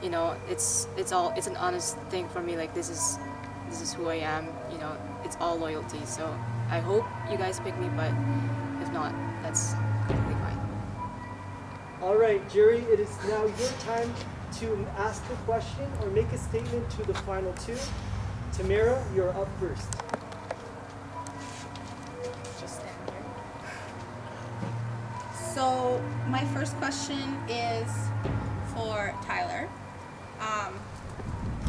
you know, it's an honest thing for me, like this is who I am, you know, it's all loyalty. So I hope you guys pick me, but if not, that's completely fine. All right, jury, it is now your time to ask a question or make a statement to the final two. Tamara, you're up first. Just stand here. So my first question is for Tyler.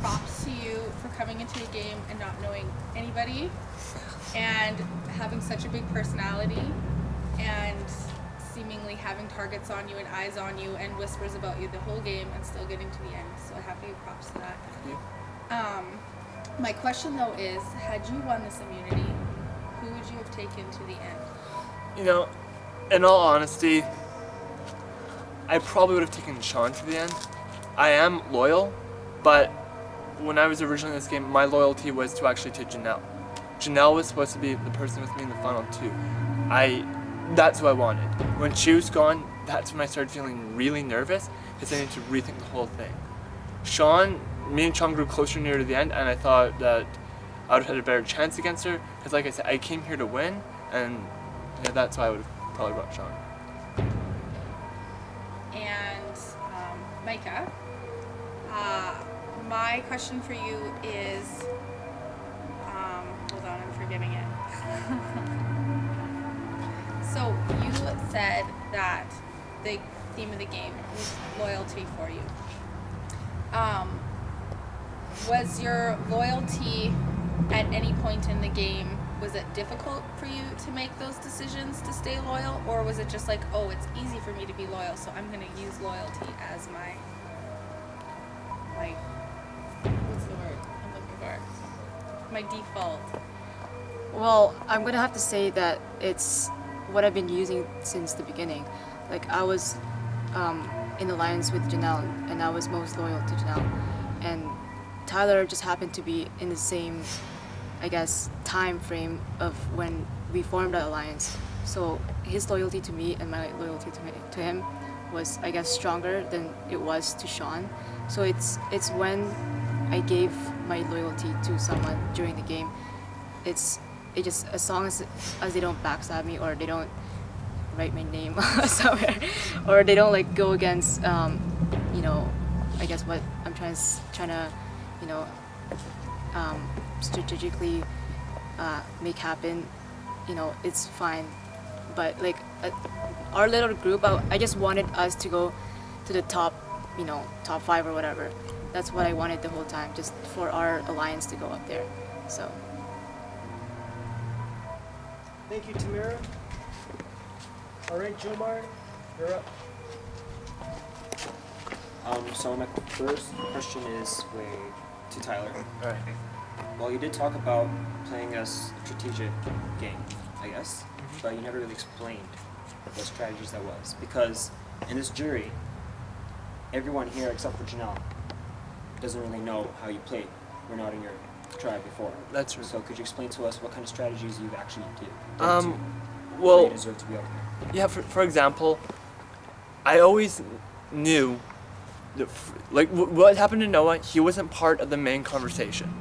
Props to you for coming into the game and not knowing anybody and having such a big personality and seemingly having targets on you and eyes on you and whispers about you the whole game and still getting to the end. So I have to give props to that. Thank you. My question though is, had you won this immunity, who would you have taken to the end? You know, in all honesty, I probably would have taken Sean to the end. I am loyal, but when I was originally in this game, my loyalty was to actually to Janelle. Janelle was supposed to be the person with me in the final two. That's who I wanted. When she was gone, that's when I started feeling really nervous, because I needed to rethink the whole thing. Me and Sean grew closer near to the end, and I thought that I would have had a better chance against her, because like I said, I came here to win, and yeah, that's why I would have probably brought Sean. And Micah, my question for you is, hold on, I'm forgetting it. So you said that the theme of the game was loyalty for you. Was your loyalty at any point in the game, was it difficult for you to make those decisions to stay loyal, or was it just like, oh, it's easy for me to be loyal, so I'm going to use loyalty as my what's the word I'm looking for? My default. Well, I'm gonna have to say that it's what I've been using since the beginning. Like I was in alliance with Janelle, and I was most loyal to Janelle, and Tyler just happened to be in the same, I guess, time frame of when we formed that alliance. So his loyalty to me and my loyalty to him was, I guess, stronger than it was to Sean. So it's when I gave my loyalty to someone during the game, it's it just, as long as they don't backstab me, or they don't write my name somewhere, or they don't like go against you know, I guess what I'm trying to you know, strategically make happen, you know, it's fine. But like our little group, I just wanted us to go to the top, you know, top 5 or whatever. That's what I wanted the whole time, just for our alliance to go up there. So. Thank you, Tamara. All right, Jomar, you're up. So my first question is to Tyler. All right. Well, you did talk about playing a strategic game, I guess, but you never really explained what strategies that was. Because in this jury, everyone here except for Janelle doesn't really know how you played. We're not in your tribe before. That's true. So could you explain to us what kind of strategies you've actually did well, you deserve to be up here? Yeah, for example, I always knew that, like, what happened to Noah, he wasn't part of the main conversation.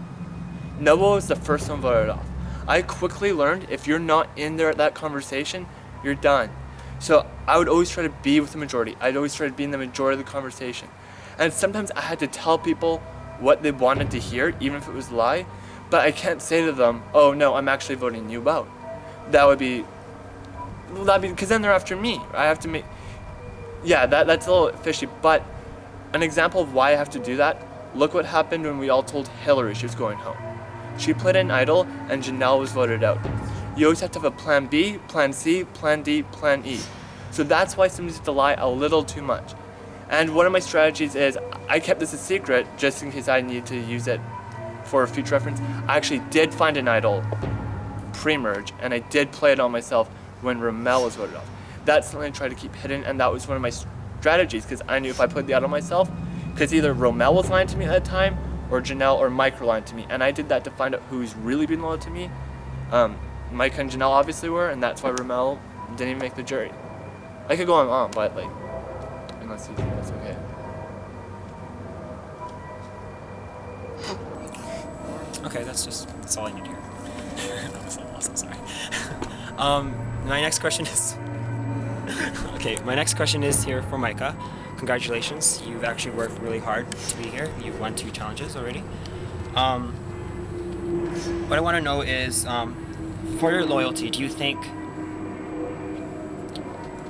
Noah was the first one voted off. I quickly learned if you're not in there at that conversation, you're done. So I would always try to be with the majority. I'd always try to be in the majority of the conversation. And sometimes I had to tell people what they wanted to hear, even if it was a lie, but I can't say to them, oh no, I'm actually voting you out. That'd be, because then they're after me. I have to make, yeah, that's a little fishy, but an example of why I have to do that, look what happened when we all told Hillary she was going home. She put in idle and Janelle was voted out. You always have to have a plan B, plan C, plan D, plan E. So that's why sometimes you have to lie a little too much. And one of my strategies is, I kept this a secret just in case I need to use it for future reference. I actually did find an idol pre-merge, and I did play it on myself when Ramel was voted off. That's something I tried to keep hidden, and that was one of my strategies, because I knew if I played the idol myself, because either Ramel was lying to me at the time, or Janelle or Mike were lying to me, and I did that to find out who's really been loyal to me. Mike and Janelle obviously were, and that's why Ramel didn't even make the jury. I could go on, but like, unless you think that's okay. Okay, that's all I need to hear. That was awesome, sorry. My next question is, my next question is here for Micah. Congratulations, you've actually worked really hard to be here. You've won 2 challenges already. What I want to know is, for your loyalty, do you think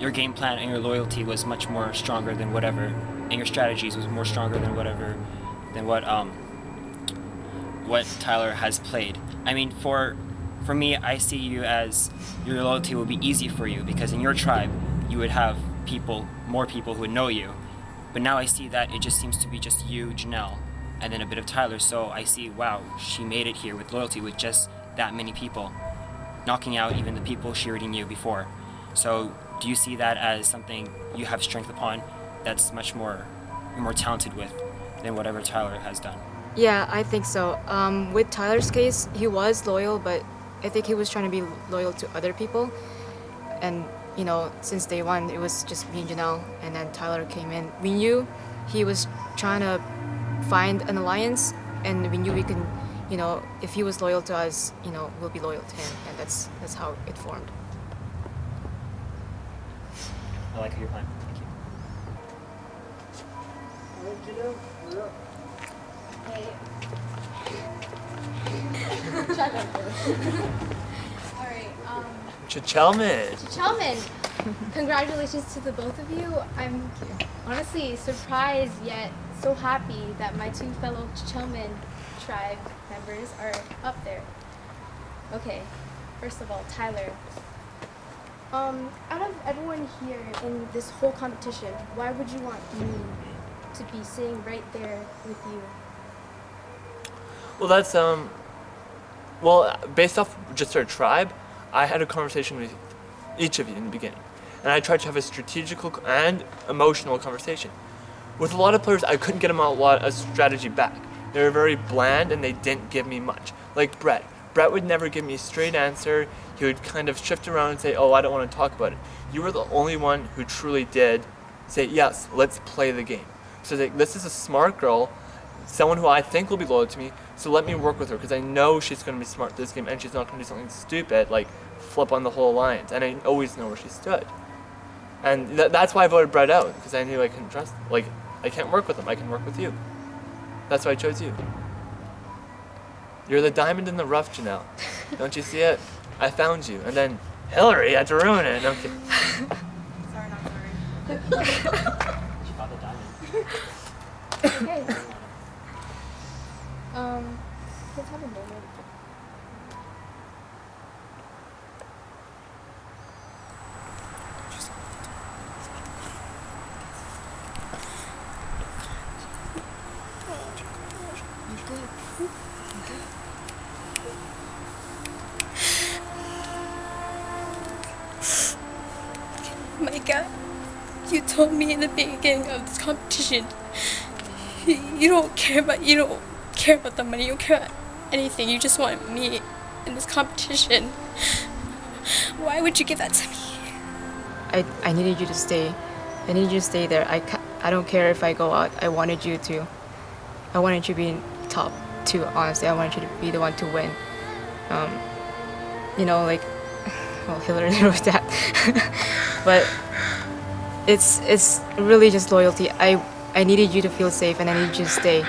your game plan and your loyalty was much more stronger than whatever, and your strategies was more stronger than what Tyler has played? I mean, for me, I see you as your loyalty will be easy for you, because in your tribe, you would have more people who would know you. But now I see that it just seems to be just you, Janelle, and then a bit of Tyler. So I see, wow, she made it here with loyalty with just that many people, knocking out even the people she already knew before. So do you see that as something you have strength upon that's much more, you're more talented with than whatever Tyler has done? Yeah, I think so. With Tyler's case, he was loyal, but I think he was trying to be loyal to other people. And, you know, since day one, it was just me and Janelle, and then Tyler came in. We knew he was trying to find an alliance, and we knew we can, you know, if he was loyal to us, you know, we'll be loyal to him, and that's how it formed. I like your plan. Thank you. Alright, Chichelman, congratulations to the both of you. I'm honestly surprised yet so happy that my 2 fellow Chichelman tribe members are up there. Okay, first of all, Tyler. Out of everyone here in this whole competition, why would you want me to be sitting right there with you? well, that's well, based off just our tribe, I had a conversation with each of you in the beginning, and I tried to have a strategical and emotional conversation. With a lot of players, I couldn't get them a lot of strategy back. They were very bland, and they didn't give me much. Like Brett. Brett would never give me a straight answer. He would kind of shift around and say, oh, I don't want to talk about it. You were the only one who truly did say, yes, let's play the game. So like, this is a smart girl, someone who I think will be loyal to me, So let me work with her because I know she's going to be smart this game and she's not going to do something stupid like flip on the whole alliance. And I always know where she stood. And that's why I voted Brett out, because I knew I couldn't trust, like, I can't work with him, I can work with you. That's why I chose you. You're the diamond in the rough, Janelle. Don't you see it? I found you. And then Hillary had to ruin it. No, I'm kidding. Sorry, not sorry. She found the diamond. Okay. Let's have a moment. Micah, you told me in the beginning of this competition you don't care about the money, you don't care about anything, you just want me in this competition. Why would you give that to me? I needed you to stay. I needed you to stay there. I don't care if I go out. I wanted you to be top 2, honestly. I wanted you to be the one to win. You know, like, well, Hillary knows that. But it's really just loyalty. I needed you to feel safe and I needed you to stay.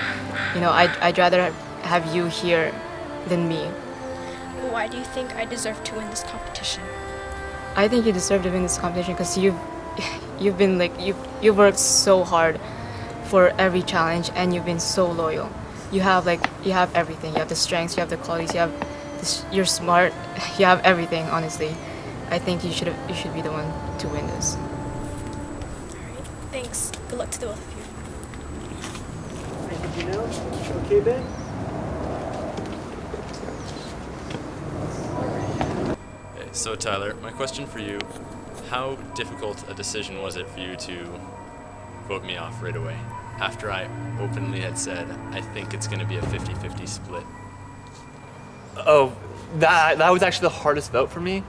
You know, I'd rather have you here than me. Why do you think I deserve to win this competition? I think you deserve to win this competition because you've been like you've worked so hard for every challenge and you've been so loyal. You have everything. You have the strengths, you have the qualities, you're smart, you have everything, honestly. I think you should be the one to win this. Alright, thanks. Good luck to the both of you. Thank you, Janelle. Okay, Ben? Okay, so Tyler, my question for you, how difficult a decision was it for you to vote me off right away after I openly had said I think it's going to be a 50-50 split? Oh, that was actually the hardest vote for me.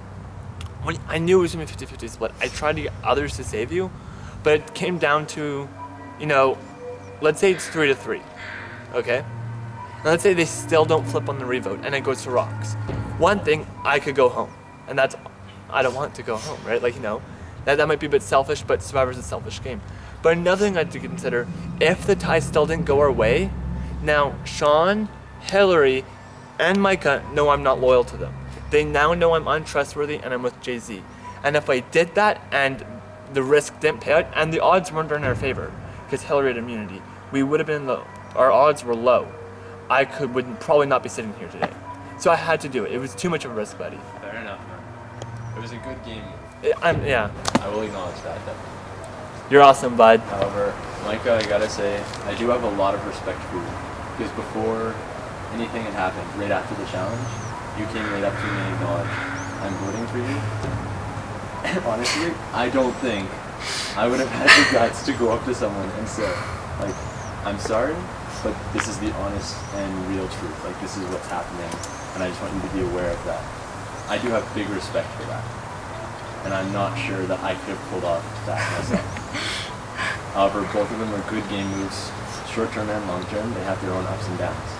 When I knew it was going to be a 50-50 split, I tried to get others to save you, but it came down to, you know, let's say it's 3-3, okay? Now let's say they still don't flip on the revote and it goes to rocks. One thing, I could go home, and I don't want to go home, right? Like, you know, that might be a bit selfish, but Survivor's a selfish game. But another thing I had to consider, if the tie still didn't go our way, now Sean, Hillary, and Micah know I'm not loyal to them. They now know I'm untrustworthy and I'm with Jay-Z. And if I did that and the risk didn't pay out, and the odds weren't in our favor, because Hillary had immunity, we would have been low. Our odds were low. I would probably not be sitting here today. So I had to do it. It was too much of a risk, buddy. Fair enough, man. It was a good game. Yeah. I will acknowledge that, definitely. You're awesome, bud. However, Micah, I gotta say, I do have a lot of respect for you. Because before anything had happened, right after the challenge, you came right up to me and acknowledged, I'm voting for you. And honestly, I don't think I would have had the guts to go up to someone and say, like, I'm sorry, but this is the honest and real truth. Like, this is what's happening, and I just want you to be aware of that. I do have big respect for that. And I'm not sure that I could have pulled off that myself. However, both of them are good game moves, short term and long term. They have their own ups and downs.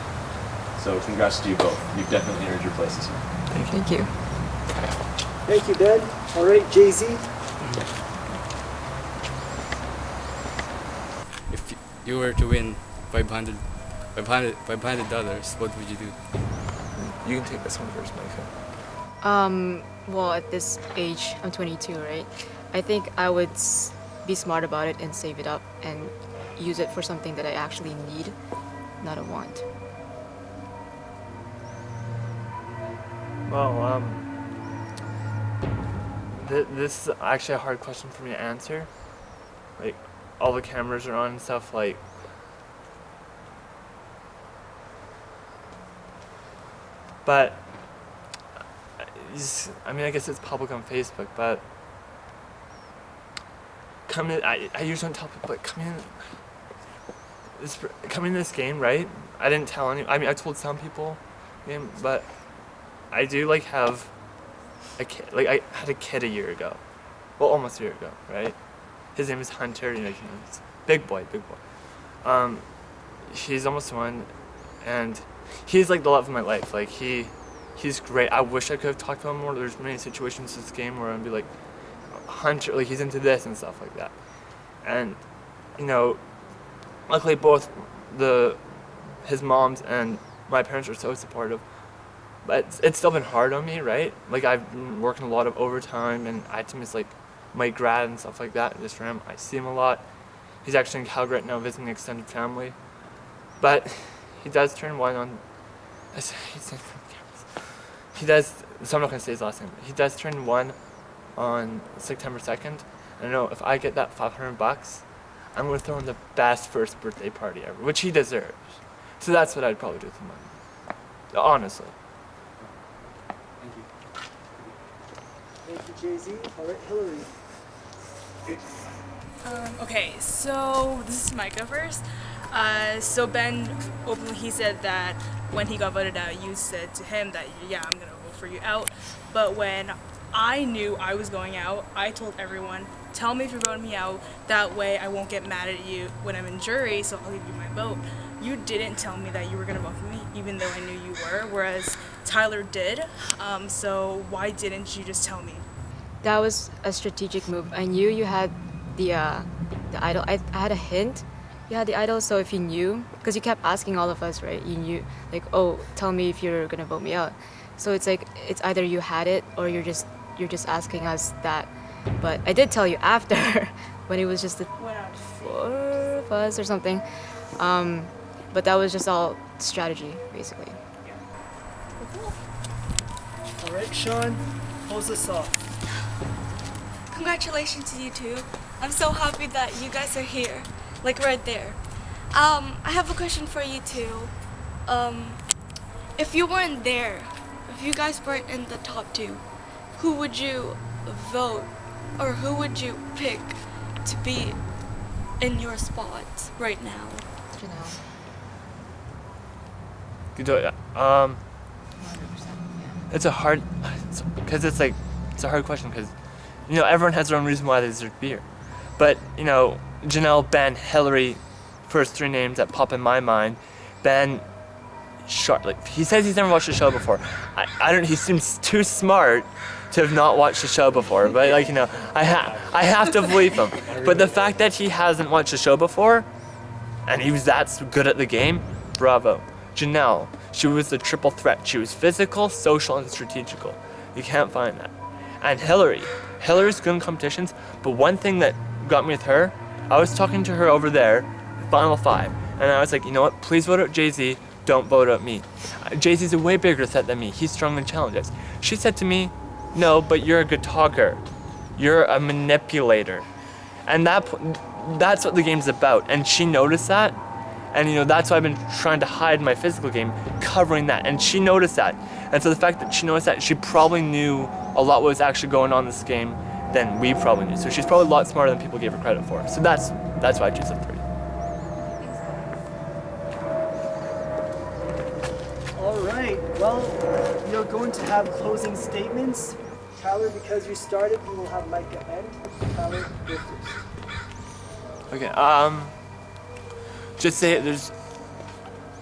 So congrats to you both. You've definitely earned your place this year. Thank you. Thank you, Ben. All right, Jay-Z. If you were to win $500, what would you do? You can take this one first, Micah. Well, at this age, I'm 22, right? I think I would be smart about it and save it up and use it for something that I actually need, not a want. Well, this is actually a hard question for me to answer. Like, all the cameras are on and stuff, like... But... I mean, I guess it's public on Facebook, but... I usually don't tell people, but coming in this game, right? I didn't tell anyone. I mean, I told some people, but I do have a kid. Like, I had a kid a year ago. Well, almost a year ago, right? His name is Hunter. You know, he's big boy. He's almost 1, and he's like the love of my life. Like he's great. I wish I could have talked to him more. There's many situations in this game where I'd be like, Hunter, like he's into this and stuff like that. And you know, luckily both his moms and my parents are so supportive. But it's still been hard on me, right? Like I've been working a lot of overtime, and I had to miss like my grad and stuff like that just for him. I see him a lot. He's actually in Calgary right now visiting the extended family. But he does turn 1 on. He does. So I'm not gonna say his last name. But he does turn 1 on September 2nd. I know if I get that $500, I'm gonna throw him the best first birthday party ever, which he deserves. So that's what I'd probably do with the money. Honestly. Thank you, Jay-Z. All right, Hillary. Okay, so this is Micah first. So Ben openly he said that when he got voted out, you said to him that yeah, I'm gonna vote for you out. But when I knew I was going out, I told everyone, tell me if you're voting me out. That way I won't get mad at you when I'm in jury, so I'll give you my vote. You didn't tell me that you were gonna vote for me, even though I knew you were, whereas Tyler did. So why didn't you just tell me? That was a strategic move. I knew you had the idol. I had a hint. You had the idol, so if you knew, because you kept asking all of us, right? You knew, like, oh, tell me if you're gonna vote me out. So it's like it's either you had it or you're just asking us that. But I did tell you after, when it was just the 4 of us or something. But that was just all strategy, basically. All right, Sean, close this off. Congratulations to you two. I'm so happy that you guys are here, like right there. I have a question for you two. If you weren't there, if you guys weren't in the top 2, who would you vote or who would you pick to be in your spot right now? Good. It's a hard, because it's a hard question because, you know, everyone has their own reason why they deserve to be here. But, you know, Janelle, Ben, Hillary, first 3 names that pop in my mind. Ben, like, he says he's never watched the show before. I don't, he seems too smart to have not watched the show before, but like, you know, I have to believe him. But the fact that he hasn't watched the show before, and he was that good at the game, bravo. Janelle, she was the triple threat. She was physical, social, and strategical. You can't find that. And Hillary's good in competitions, but one thing that got me with her, I was talking to her over there, Final 5, and I was like, you know what, please vote out Jay-Z, don't vote out me. Jay-Z's a way bigger threat than me. He's strong in challenges. She said to me, no, but you're a good talker. You're a manipulator. And that's what the game's about. And she noticed that. And you know, that's why I've been trying to hide my physical game, covering that. And she noticed that. And so the fact that she noticed that, she probably knew a lot what was actually going on in this game than we probably knew. So she's probably a lot smarter than people gave her credit for. So that's why I choose the 3. All right, well, we are going to have closing statements. Tyler, because you started, we will have Micah end. Tyler, go first. Okay, just say it,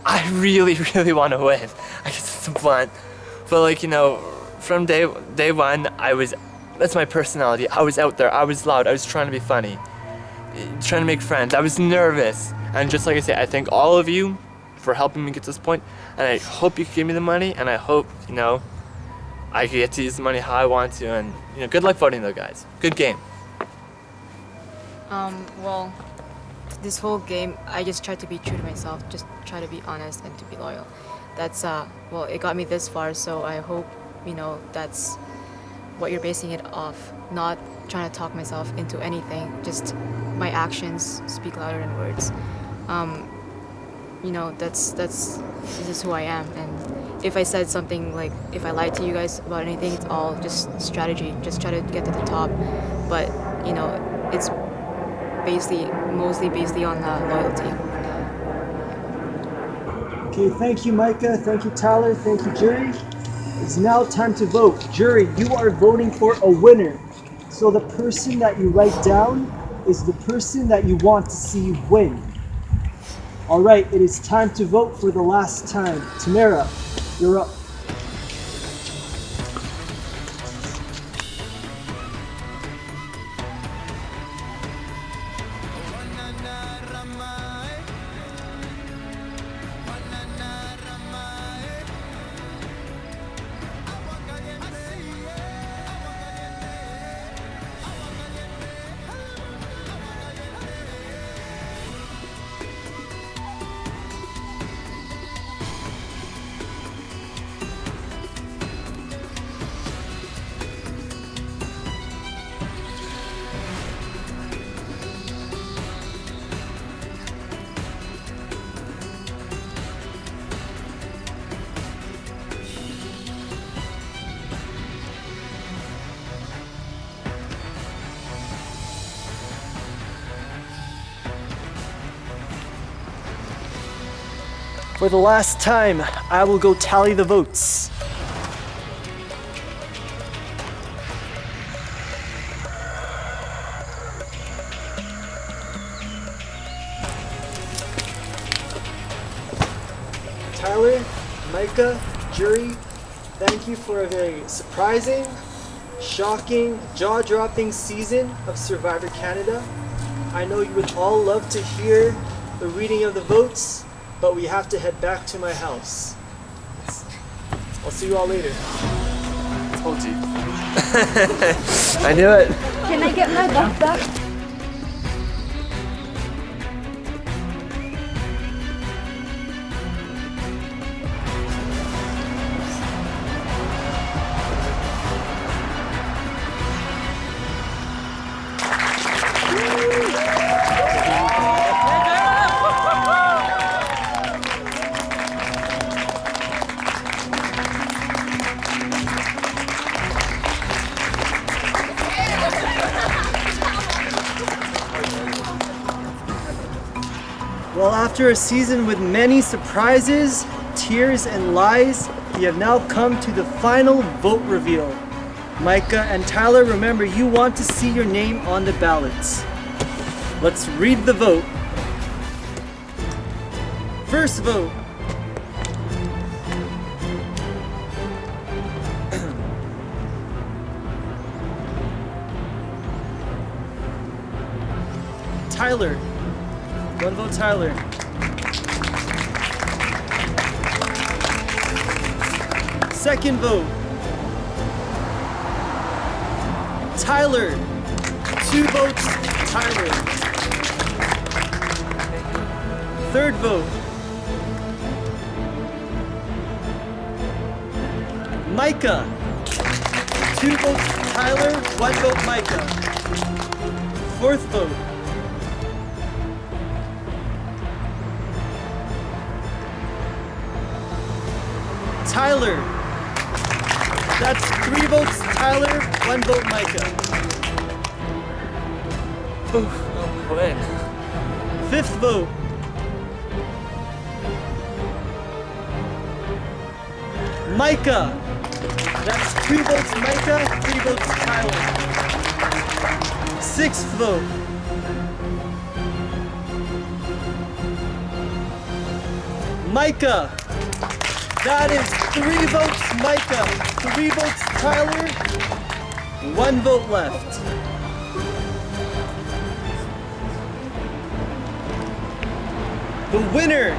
I really, really want to win. I guess it's blunt. But like, you know, from day 1, that's my personality. I was out there, I was loud, I was trying to be funny, trying to make friends. I was nervous. And just like I say, I thank all of you for helping me get to this point. And I hope you can give me the money, and I hope, you know, I can get to use the money how I want to. And, you know, good luck voting though, guys. Good game. Well, this whole game, I just tried to be true to myself, just try to be honest and to be loyal. That's, well, it got me this far, so I hope, you know, that's what you're basing it off. Not trying to talk myself into anything, just my actions speak louder than words. You know, this is who I am, and if I said something, like, if I lied to you guys about anything, it's all just strategy, just try to get to the top. But, you know, it's mostly based on loyalty. Okay, thank you, Micah. Thank you, Tyler. Thank you, jury. It's now time to vote. Jury, you are voting for a winner. So the person that you write down is the person that you want to see win. All right, it is time to vote for the last time. Tamara, you're up. For the last time, I will go tally the votes. Tyler, Micah, jury, thank you for a very surprising, shocking, jaw-dropping season of Survivor Canada. I know you would all love to hear the reading of the votes, but we have to head back to my house. I'll see you all later. Told you. I knew it. Can I get my buff back? Well, after a season with many surprises, tears, and lies, we have now come to the final vote reveal. Micah and Tyler, remember, you want to see your name on the ballots. Let's read the vote. First vote. Tyler. One vote, Tyler. Second vote. Tyler. 2 votes, Tyler. Third vote. Micah. 2 votes, Tyler. 1 vote, Micah. Fourth vote. Tyler. That's 3 votes Tyler, 1 vote Micah. Oof, I'll win. Fifth vote. Micah. That's 2 votes Micah, 3 votes Tyler. Sixth vote. Micah. That is 3 votes Micah, 3 votes Tyler, 1 vote left. The winner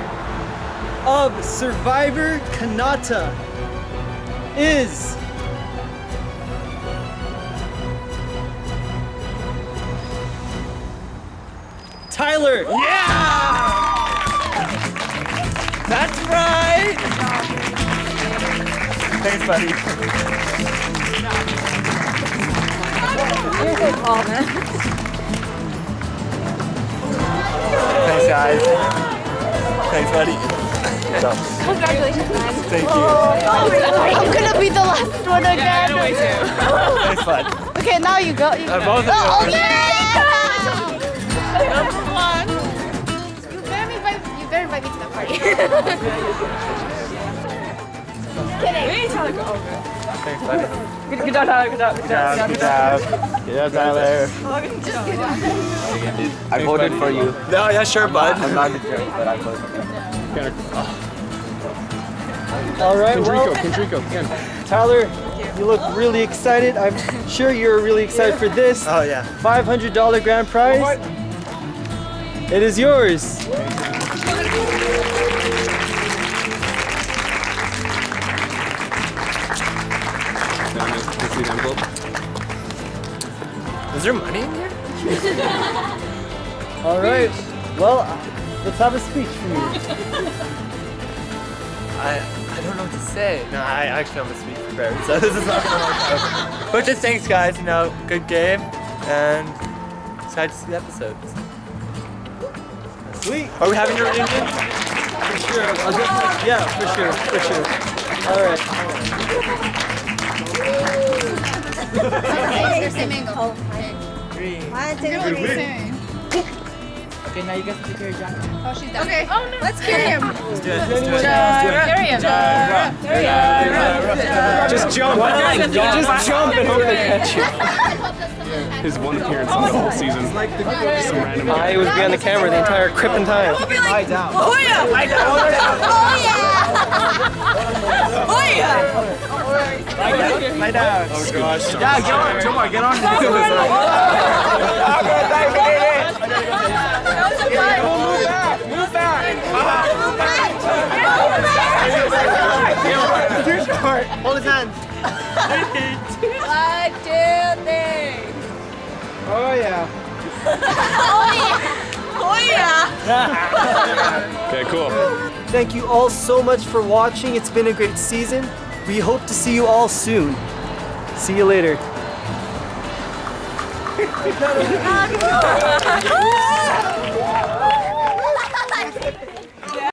of Survivor Kanata is Tyler. Yeah! That's right! Thanks, buddy. You're a good call, man. Thanks, guys. Thanks, buddy. Congratulations, man. Thank you. I'm gonna be the last one again. Yeah, I know, way too. Thanks, bud. Okay, now you go. You go. Both of you. Oh, yeah! Number 1. You better invite me to that party. kidding. Thanks, bud. Good job, Tyler. Good job. Good job. Tyler. I voted for you. No, yeah, sure, bud. I'm not a jerk, but I voted for you. All right, Kendrico, again. Tyler, you look really excited. I'm sure you're really excited for this. Oh, yeah. $500 grand prize. It is yours. Is there money in here? All right. Well, let's have a speech from you. I don't know what to say. No, I actually have a speech prepared, so this is not gonna work out. But just thanks, guys. You know, good game, and excited to see the episodes. Sweet. Are we having a reunion? For sure. Yeah, for sure. All right. Same angle. 3. 1, 2, 3. Okay, now you guys take care of John. Oh, she's done. Okay. Oh, no. Let's carry him. Let's do it. Just jump. Just jump and hope they catch you. His one appearance on the whole season. Some random I was behind the camera the entire crip and time. Lie down. Oh, yeah. Lie down. Oh, yeah. Lie down. Oh gosh. Yeah, get on. Jomar, get on. Move back. Too short. Hold his hand. 1, 2, 3. Oh yeah. Oh, yeah. Okay, cool. Thank you all so much for watching. It's been a great season. We hope to see you all soon. See you later.